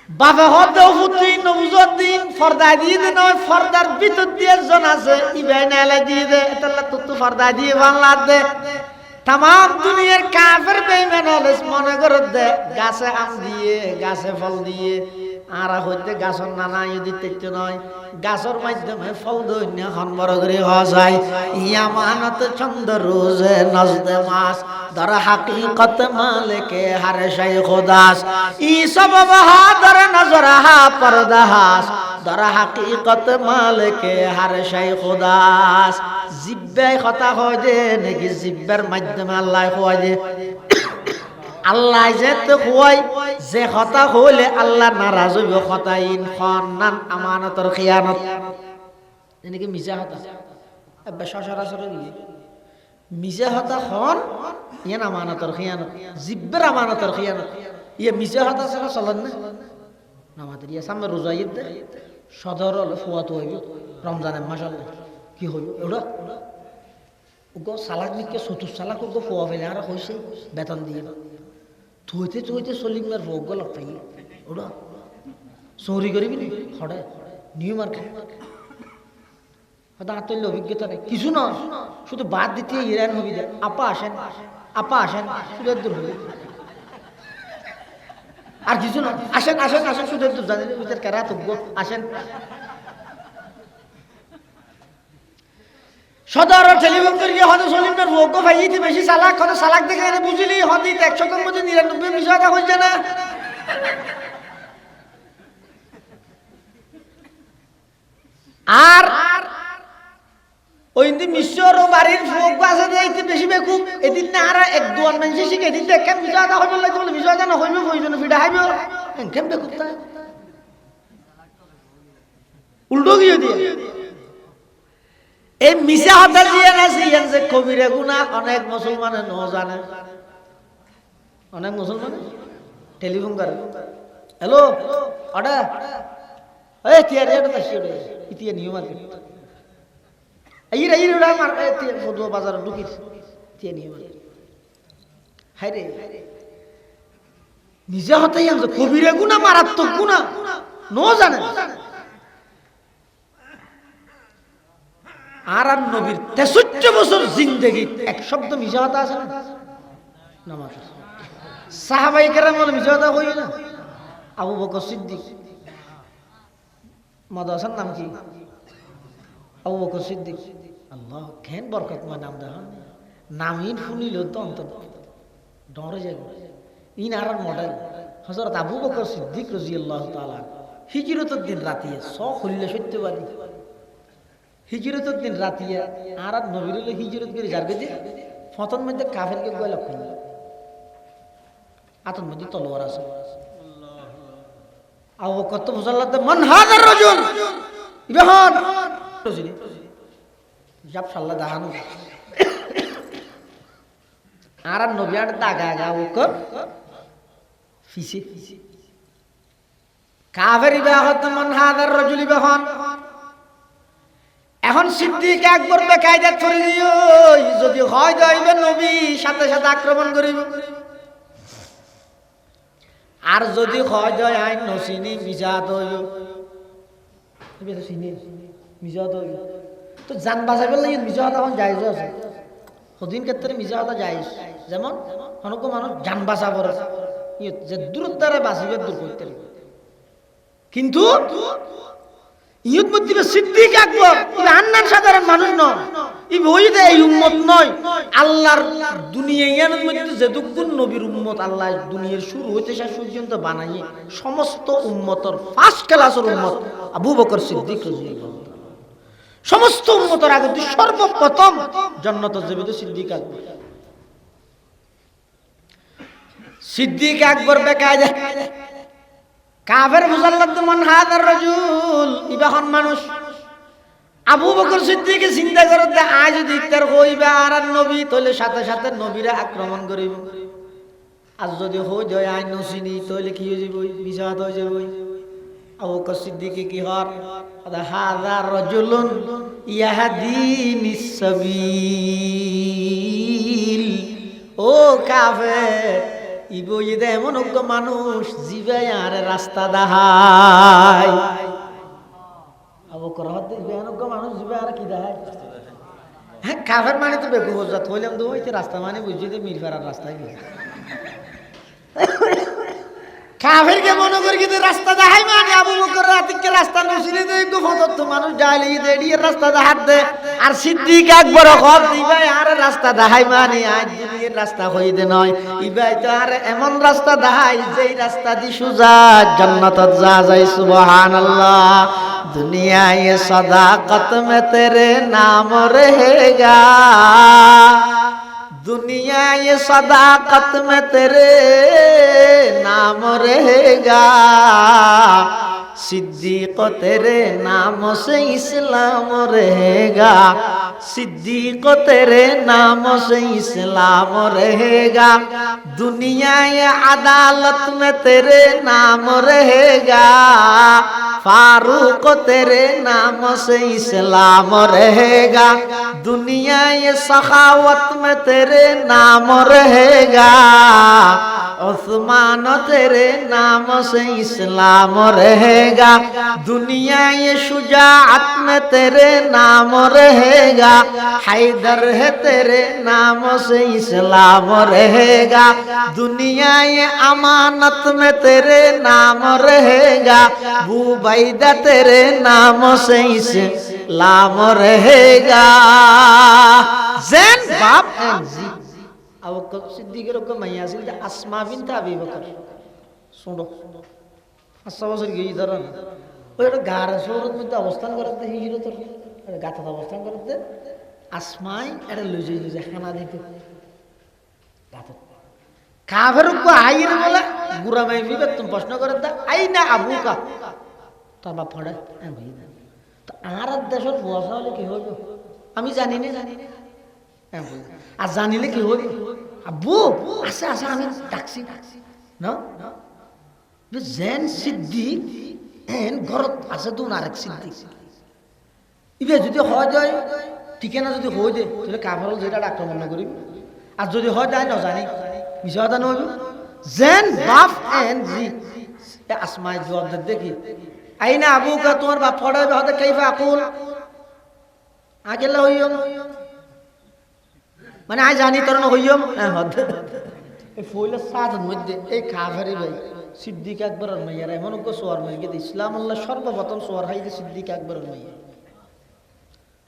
বাবা হতে ফুটি নবুজুদ্দিন ফর্দা দিয়ে দে নয় ফর্দার ভিতর দিয়ে জন আছে ইবাই নালা দিয়ে দে তাহলে তো ফর্দা দিয়ে বাংলা দে তাম দুনিয়ার কাফের বেঈমান হলে মনে করে দে গাছে আম দিয়ে গাছে ফল দিয়ে আরা হইতে গাছর নানা দিতে নয় গাছর মাধ্যমে ফল দৈন্য খন বড় করে হওয়া যায় ইয়ামানত চন্দ্র রোজে নজদে মাস দর হাকিকত মালিকে হর শাইখ দাস ই সব বাহাদুর নজরহা পরদাহাস দর হাকিকত মালিকে হর শাইখ দাস জিব্বে কথা হয় যে নাকি জিব্বের মাধ্যমে আল্লাহ হয় যে আল্লাহ যেতে কয় যে কথা হইলে আল্লাহ নারাজ হইব খতাইন খন্নান আমানতর খিয়ানত এনেকে মিছা হতা এবে সচরাচর দিয়ে মিছা হতা খন ইয়ান আমানতর খিয়ানত জিব্বের আমানতর খিয়ানত ইয়ে মিছা হতা ছাড়া চলেন না নামাদের ইয়া সামনে রোজা ঈদ সদর হলে ফুয়াতো হইব রমজানের মাস হলে কি হইব ওটা ওগো সালাক নিকে চতুর সালাক ওগো ফুয়া ফেলে আর হয়েছে বেতন দিয়ে থইতে থইতে চলিমার ভোগ লগ পাই ওটা চৌরি করবি নি হঠাৎ নিউ মার্কেট হয়তো আত্মল্য অভিজ্ঞতা নেই কিছু না শুধু বাদ দিতে ইরান হবি দেয় আপা আসেন শুধু দূর হবি আর কিছু না আসেন শুধু দূর জানেন ভিতর কেরা তুব্য আসেন সদর টেলিফোন করিয়ে হয়তো সলিমের ভোগ ভাইতে বেশি সালাক হয়তো সালাক দেখে বুঝলি হয়তো 100 মধ্যে 99 বিষয়টা হয়েছে না আর ওই দিন মিশর ও বাড়ির ভোগ আছে যাইতে বেশি বেকুব এদিন না আর এক দুয়ার মানুষ শিখে এদিন দেখে বিষয়টা হইবে লাগে বলে বিষয়টা না হইবে প্রয়োজন ফিডা হাইবে কেন বেকুব তা উল্টো গিয়ে দিয়ে এই মিশা হাতে দিয়ে আছে যে কবিরা গুনাহ অনেক মুসলমানে ন জানে অনেক মুসলমানে টেলিফোন করে হ্যালো অর্ডার এই তিয়ার এটা দাসিড়ে ইতিয়া নিউ মার্কেট এই ওটা মার তিয়া ফদুয়া বাজার ঢুকিস তিয়া নিউ মার্কেট হাই রে মিশা হাতে আছে কবিরা গুনাহ মারাত্মক গুনাহ ন জানে আর নবীর 63 বছর জিন্দেগি এক শব্দ মিছা কথা আছে না নামাজ সাহাবায়ে কেরাম মিছা কথা কই না আবু বকর সিদ্দিক মাদ্রাসার নাম কি আবু বকর সিদ্দিক আল্লাহ কেন বরকতময় নাম দেন নামইন শুনিল তো অন্তত ডরে যায় ইন আর মডেল হযরত আবু বকর সিদ্দিক রাদিয়াল্লাহু তাআলা হিজরতের দিন রাতে সব খুললে সত্যবাদী হিজরতের দিন রাতিয়া আর নবীর হিজরত করে যার গেছে ফতন মধ্যে কাফেরকে গয়লা খুলল আতন মধ্যে তলোয়ার আছে আবু বকর তো মুসাল্লাতে মান হাদার রাজুল ইবহান জাব সাল্লাহ দাহানু আর নবী আর দাগা গা বকর ফিসি কাফের ইবাহত মান হাদার রাজুল ইবহান এখন সিদ্দিক আকবর বেকায়দা করে দিও যদি হয় যাইবে নবী সাথে সাথে আক্রমণ করিব আর যদি হয় যায় আইন নসিনি মিজাত হইব তুমি তো সিনি মিজাত হইব তো জান বাঁচাবে লাগে মিজাত এখন জায়েজ আছে হদিন ক্ষেত্রে মিজাত জায়েজ যেমন অনেক মানুষ জান বাঁচাবর যে দূর দ্বারা বাঁচিবে দূর করতে কিন্তু ইহুদ মধ্যে সিদ্দিক আকবর আন্নার সাধারণ মানুষ নয় ই বইতে এই উম্মত নয় আল্লাহর দুনিয়ার মধ্যে যেটুকুন নবীর উম্মত আল্লাহ দুনিয়ার শুরু হইতে শেষ পর্যন্ত বানাইয়ে সমস্ত উম্মতর ফার্স্ট ক্লাসের উম্মত আবু বকর সিদ্দিক রাদিয়াল্লাহু তাআলা সমস্ত উম্মতের আগে সর্বপ্রথম জান্নাত যাবে সিদ্দিক আকবর সিদ্দিক আকবর বেকায়দা কাফের মুসাল্লাত মান হাদার রাজুল ইবাহন মানুষ আবু বকর সিদ্দিককে চিন্তা করতে আজ যদি ইফতার হইবে আর নবী তাহলে সাথে সাথে নবীরা আক্রমণ করিব আর যদি হই যায় আইন নসিনি তাহলে কি হয়ে যাবে বিজাত হয়ে যাবে আবু বকর সিদ্দিককে কি হর হাদার রাজুলুন ইয়াহদিনিস সাবিল ও কাফের ইবইদে এমন অজ্ঞ মানুষ জিবে আর রাস্তা দেখায় আবু বকর ইবে অজ্ঞ মানুষ জিবে আর কি দেখায় হ্যাঁ কাফের মানে তো বেকুব হজরত হইলাম তো ওইতে রাস্তা মানে বুঝিয়ে মিরফারার রাস্তায় গেছে কাফেরকে মনে করি কিন্তু রাস্তা দেখাই মানে আবু বকর রাতিকে রাস্তা নসিলে দেই গো ফতত মানুষ জালি দেড়িয়ে রাস্তা দেখাত দে আর সিদ্দিক আকবর কর দিবাই আর রাস্তা দেখাই মানে আজ দুনিয়ার রাস্তা হইতে নয় ইবাই তো আর এমন রাস্তা দেখাই যেই রাস্তা দি সুজা জান্নাতত যা যায় সুবহানাল্লাহ दुनिया ये सदाकत में तेरे नाम रहेगा दुनिया ये सदाकत में तेरे नाम रहेगा सिद्दीक तेरे नाम से इस्लाम रहेगा सिद्दीक तेरे नाम से इस्लाम रहेगा दुनिया ये अदालत में तेरे नाम रहेगा फारूक तेरे नाम से इस्लाम रहेगा दुनिया ये सखावत में तेरे नाम रहेगा उस्मान तेरे नाम से इस्लाम रहेगा दुनिया ये शुजाअत में तेरे नाम रहेगा हैदर है तेरे नाम से इस्लाम रहेगा दुनिया ये अमानत में तेरे नाम रहेगा बुबैदा तेरे नाम से इस्लाम रहेगा जैन बाप एंड जी আবু বকর সিদ্দিকের ওকে মাইয়া ছিল যে আসমা বিনতে আবি বকর শুনো 5 বছর গিয়ে ধরেন ওই একটা গার শহরের মধ্যে অবস্থান করতে হিজরতের গাথাতে অবস্থান করতে আসমাই এটা লুজে লুজে খানা দিতে গাথা কাফের কো আইর বলে গুরা মাই বিবে তুমি প্রশ্ন করতে আই না আবু কা তো বাপ পড়ে ভাই তো আর দেশের বসা হলে কি হবে আমি জানি না আর জানিলে কি হবে আব্বু আসে আসে আমি ডাকছি না জেন সিদ্দিক এন ঘরত আছে তো আরেক সিদ্দিক ইবে যদি হয় যায় ঠিকানা যদি হয়ে যায় তাহলে কাফের যেটা আক্রমণ না করিব আর যদি হয় যায় না জানি মিশা কথা নয় জেন বাপ এন জি আসমায় জবাব দেখি আইনা আবু কা তোমার বাপ পড়াবে হতে কাইফা আকুল আগেলা হইও মানে আজ জানি তোর না হইম এই ফইলা সাদের মধ্যে এই কাফেরি ভাই সিদ্দিক আকবরের মাইয়ার এমন কো সোয়ার মাইকে ইসলাম আল্লাহ সর্বপ্রথম সোয়ার হাইতে সিদ্দিক আকবরের মাইয়া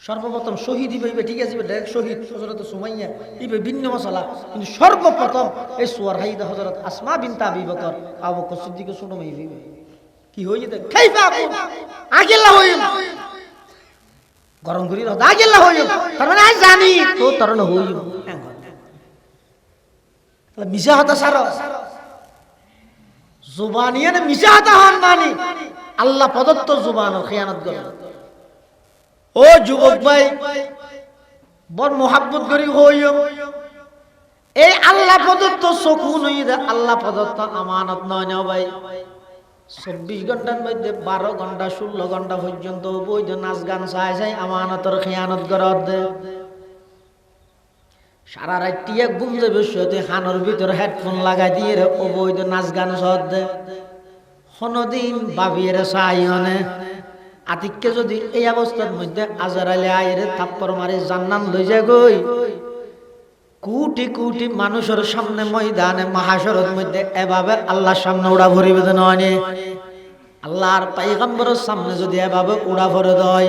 সর্বপ্রথম শহীদ হইবে ঠিক আছে ডাইরেক্ট শহীদ হযরত সুমাইয়া ইবে ভিন্ন মশলা কিন্তু সর্বপ্রথম এই সোয়ার হাইতে হযরত আসমা বিনতে আবি বকর আবু বকর সিদ্দিকের ছোট মাই হইবে কি হই যেতে কাইফা আগেলা হইম গরম করি রদা আগেলা হইম তার মানে আজ জানি তো তরণ হইম মিশা হতা সার জুবানিয়া না মিশা হতা হন মানি আল্লাহ প্রদত্ত জুবান খেয়ানত করে ও যুবক ভাই বড় মোহাব্বত করি হইম এই আল্লাহ প্রদত্ত সুকুন হইদা আল্লাহ প্রদত্ত আমানত নয় না ভাই 24 ঘন্টার মধ্যে 12 ঘন্টা 16 ঘন্টা পর্যন্ত বৈধ নাচ গান চাই চাই আমানতের খেয়ানত করে সারা রাত টিয়া ঘুম যাবে শুতে হানোর ভিতর হেডফোন লাগাই দিয়ে অবৈধ নাচ গান সদ দে কোনদিন ভাবিয়ে চাই হনে আতিককে যদি এই অবস্থার মধ্যে আজরাইলে আইরে থাপ্পড় মারি জান্নাত লই যায় গই কোটি কোটি মানুষের সামনে ময়দানে মাহাশরের মধ্যে এভাবে আল্লাহর সামনে উড়া ভরিবে নয় আল্লাহর পয়গম্বরের সামনে যদি এভাবে উড়া ভরে দেয়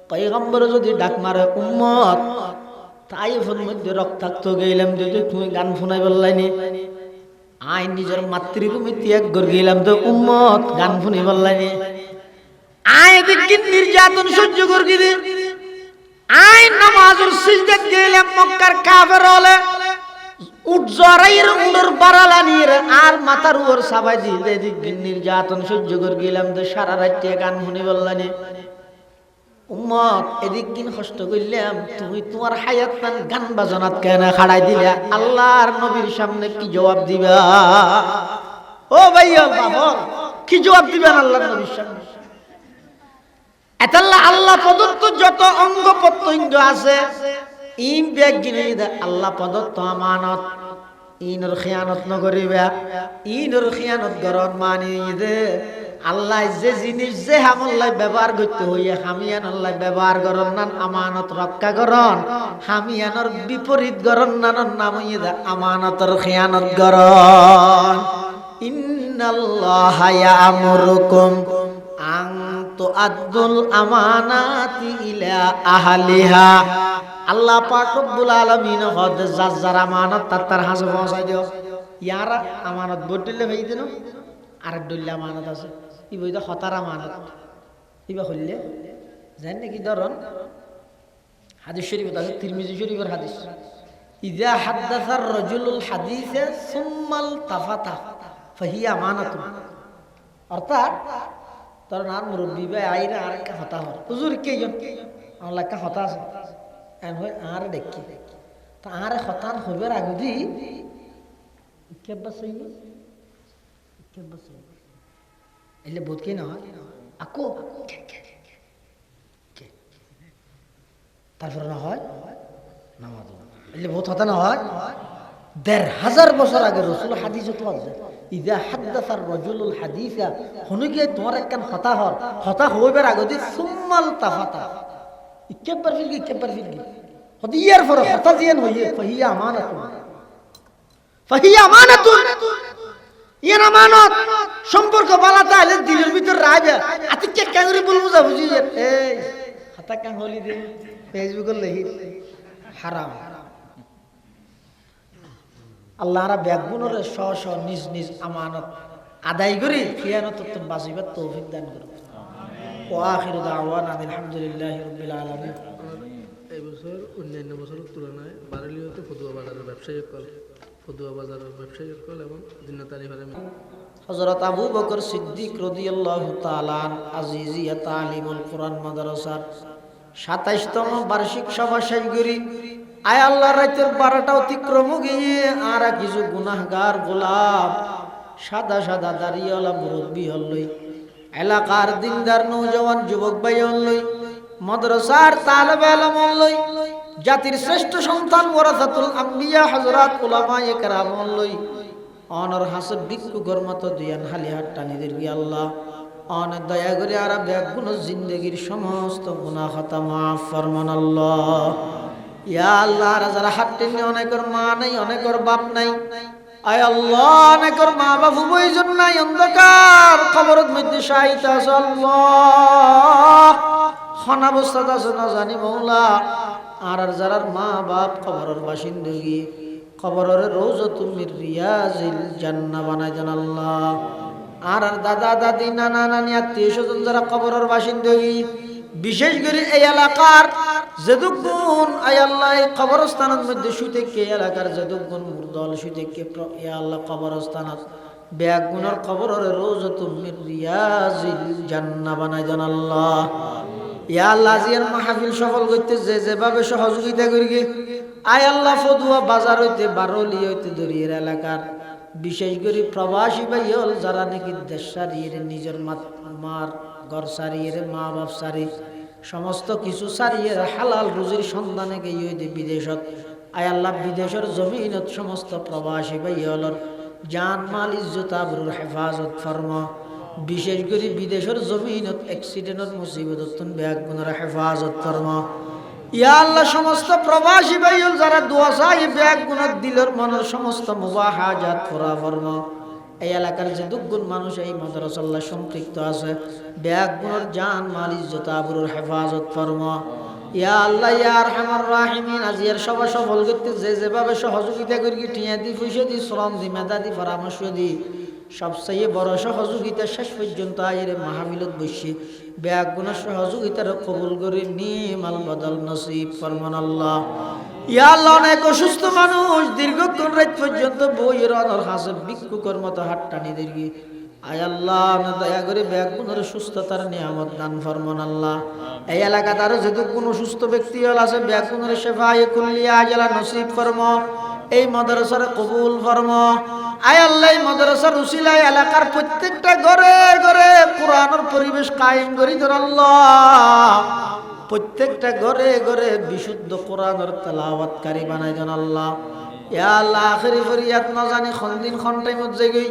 পয়গম্বর যদি ডাক মারে উম্মত তাইফের মধ্যে রক্তাক্ত গেলাম যদি তুমি গান শুনাই বললাইনি আই নিজের মাতৃভূমি ত্যাগ করে গেলাম তো উম্মত গান শুনি বললাইনি আয় দেখি নির্যাতন সহ্য করে গিয়ে আই নামাজের সিজদাত গেলাম মক্কার কাফের হলে উট জরাইর উড়র বারালা নিয়ে আর মাথার উপর সাবাই দিলে দেখি নির্যাতন সহ্য করে গেলাম তো সারা রাত গান শুনি বললাইনি উম্মত এদিক দিন কষ্ট করলাম তুমি তোমার হায়াত গান বাজনাত কেন খাড়াই দিলা আল্লাহর নবীর সামনে কি জবাব দিবা ও ভাইয়া বাবা কি জবাব দিবেন আল্লাহর নবীর সামনে এতাল্লাহ আল্লাহ প্রদত্ত যত অঙ্গ প্রত্যঙ্গ আছে ইম ব্যাগ গিনে আল্লাহ প্রদত্ত আমানত ইনর খিয়ানত নকরিবা ইনর খিয়ানত গরন মানি দে আল্লাহ যে জিনিস যে হামল্লাই ব্যবহার করতে হইয়ে হামিয়ান আল্লাহ ব্যবহার করন না আমানত রক্ষা করন হামিয়ানর বিপরীত করন না নাম হইয়ে আমানতর খিয়ানত করন ইন্নাল্লাহা ইয়ামুরুকুম আন তুআদ্দুল আমানাতি ইলা আহলিহা। আল্লাহ পাক রব্বুল আলামিন হদ যার আমানত তার হাসে পৌঁছাই দিও। ইয়ারা আমানত বদলে ভাই দেন আর দল্লা আমানত আছে ই বইদা হতার আমানত ইবা হইলে জানেন নাকি ধরুন হাদিস শরীফ আছে তিরমিজি শরীফের হাদিস ইযা হাদাসার রাজুলুল হাদিসা সুম্মাল তাফাতা ফাহিয়া আমানাতুন। অর্থাৎ ধরুন আর মুরব্বী ভাই আইরা আর একটা হতা হর হুজুর কেজন আমার একটা হতা আছে এন হয় আর দেখি তা আর হতান হইবার আগুদি কেব্বা সইব এলে বোধ কি না হয় আকো তারপরে না হয় নামাজ এলে বোধ হতা না হয় ১,৫০০ বছর আগে রাসূল হাদিসে তো আছে ইযা হাদাসার রাজুলুল হাদিসা হনু গিয়ে তোমার একখান হতা হইবার আগে সুম্মাল তাফাতা ইকেবার ফিলগি হদি ইয়ার পর হতা জিয়ান হইয়ে ফাহিয়া আমানাতুন ইয়ার আমানত সম্পর্ক বালাতা আইলে দিলের ভিতর রাইবে আতিকে কাঙ্গুরি বলবো যা বুঝি এই হতা কাং হলি দে ফেসবুকের লেহি হারাম। আল্লাহরা ব্যাগুণরে স্ব নিজ নিজ আমানত আদায় করি খিয়ানত বাঁচিবার তৌফিক দান করুন। ওয়া আখিরু দাওয়ানা আলহামদুলিল্লাহি রাব্বিল আলামিন। এই বছর অন্যান্য বছরের তুলনায় বারেলিওতে ফতুয়া বাজারের ব্যবসায়িক কল এবং জিন্নাতারি ফারে হযরত আবু বকর সিদ্দিক রাদিয়াল্লাহু তাআলা আজিজিয়া তালিমুল কুরআন মাদ্রাসার ২৭তম বার্ষিক সভা শেষ করি আয় আল্লাহ রাতের ১২টা অতিক্রম গিয়ে আর কিছু গুনাহগার গোলাম সাদা দাড়িওয়ালা মুরব্বী হলই এলাকার দিনদার নওজওয়ান যুবক ভাই হলই মাদ্রাসার তালেবে ইলম হলই জাতির শ্রেষ্ঠ সন্তান ওয়ারাসাতুল আম্বিয়া হযরত উলামায়ে কেরাম হলই অনর হাসব বিক্ষু গরমত দিয়ান হালিহাত টানিদের গি আল্লাহ অনেক দয়া করে আর বেগুন জিন্দেগির সমস্ত গুনাহ খাতা মাফ ফরমান আল্লাহ। ইয়া আল্লাহ যারা হাত টেনে অনেকের মা নাই অনেকের বাপ নাই আয় আল্লাহ অনেকের মা বাপ উভয়জন নাই অন্ধকার কবরের মধ্যে শায়িত আছে আল্লাহ খানাবস্তাত আছে না জানি মৌলা আর যারা মা বাপ কবরের বাসিন্দগি কবরের রওজাতুম মির রিয়াজিল জান্নাহ বানাই দেন আল্লাহ। আর দাদা দাদি নানা নানি আত্মীয় স্বজন যারা কবরের বাসিন্দগি বিশেষ করে এই এলাকার যেদুগুণ আয় আল্লাহ এই কবরস্থানের মধ্যে শুতে কে এলাকার যেদুগুণ মুরদল শুতে কে এ আল্লাহ কবরস্থানত বেগুনের কবরের রওজাতুম মির রিয়াজিল জান্নাহ বানাই দেন আল্লাহ। ইয়া আল্লাহ জিয়ার মাহফিল সফল করতে যেভাবে সহযোগিতা করি আয় আল্লাহ ফদুয়া বাজার হইতে বারলি হইতে দরিয়ার এলাকার বিশেষ করে প্রবাসী ভাই হল যারা নাকি দেশ সারিয়ে নিজের মার ঘর সারিয়ে মা বাপ সারি সমস্ত কিছু সারিয়ে হালাল রুজির সন্ধানে গিয়ে বিদেশত আয় আল্লাহ বিদেশের জমিনত সমস্ত প্রবাসী ভাই হলর জান মাল ইজ্জত আবরুর হেফাজত ফরমা বিশেষ করে বিদেশের জমিনত অ্যাক্সিডেন্টের মুসিবত বেগুনের হেফাজত ফরমা। ইয়া আল্লাহ সমস্ত প্রবাসী ভাইল যারা দোয়া চাই বেগুনের দিলের মনের সমস্ত মুবাহাজাত পুরা ফরমা। এই এলাকার যে দুগুণ মানুষ এই মাদ্রাসাল্লাহ সম্পৃক্ত আছে বেগুনের জান মাল ইজ্জত আবরুর হেফাজত ফরমা। ইয়া আল্লাহ ইয়া আরহামার রাহিমিন আজিয়ার সভা সফল করতে যেভাবে সহযোগিতা করি টিয়া দি পয়সা দি শ্রম দি মেধা দি পরামর্শ দি সবচেয়ে বড় সহযোগিতা শেষ পর্যন্ত আয়ের মাহফিলত বসে বেগুনের সহযোগিতার কবুল করে নিমাল বদল নসিব ফরমান আল্লাহ। ইয়া আল্লাহ অনেক অসুস্থ মানুষ দীর্ঘক্ষণ রাত পর্যন্ত বইয়ের অনর হাসে ভিক্ষুকের মতো হাত টানি দীর্ঘি আয় আল্লাহ দয়া করে বেগুনের সুস্থতার নিয়ামত দান ফরমান আল্লাহ। এই এলাকাতে আরো যেহেতু কোনো সুস্থ ব্যক্তি হল আছে বেগুনের শেফায়ে কুল্লিয়া আজলা নসিব ফরমা। এই মাদ্রাসার কবুল ফরমা। আয় আল্লাহ মাদ্রাসার উসিলায় এলাকার প্রত্যেকটা ঘরে ঘরে কোরআনের পরিবেশ কায়েম করি দেন আল্লাহ। প্রত্যেকটা ঘরে ঘরে বিশুদ্ধ কোরআনের তেলাওয়াতকারী বানাই দেন আল্লাহ। ইয়া আল্লাহ আখিরি ফরিয়াদ না জানি খন্দিন খন্টাই মধ্যে গই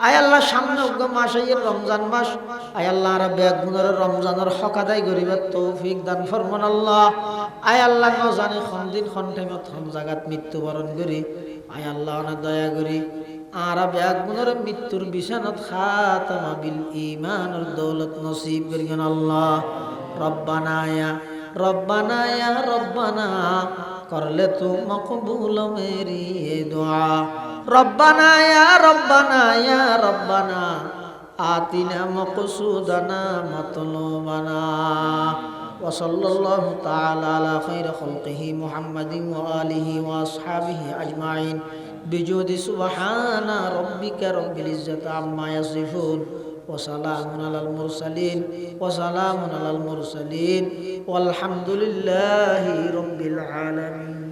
আয় আল্লাহ সামনে মাস আইয়ের রমজান মাস আয় আল্লাহ আর বেগুনের রমজানের হক আদায় করিবার তৌফিক দান ফরমান আল্লাহ। আয় আল্লাহ না জানি খন্দিন খন্টাই মত জাগাত মৃত্যুবরণ করি আয় আল্লাহ অনেক দয়া করি আর ব্যাগুনের মৃত্যুর বিছানত খাতামা বিল ঈমানের দৌলত নসিব করিয়েন আল্লাহ। রব্বানা ইয়া রব্বানা ইয়া রব্বানা করলে তু মকবুল মেরি এ দুআ। রব্বানা ইয়া রব্বানা ইয়া রব্বানা আতিনা মকসুদানা মতলুবানা। وصلى الله تعالى على خير خلقه محمد وآله وأصحابه أجمعين بجود سبحان ربك رب العزة عما يصفون وسلام على المرسلين والحمد لله رب العالمين.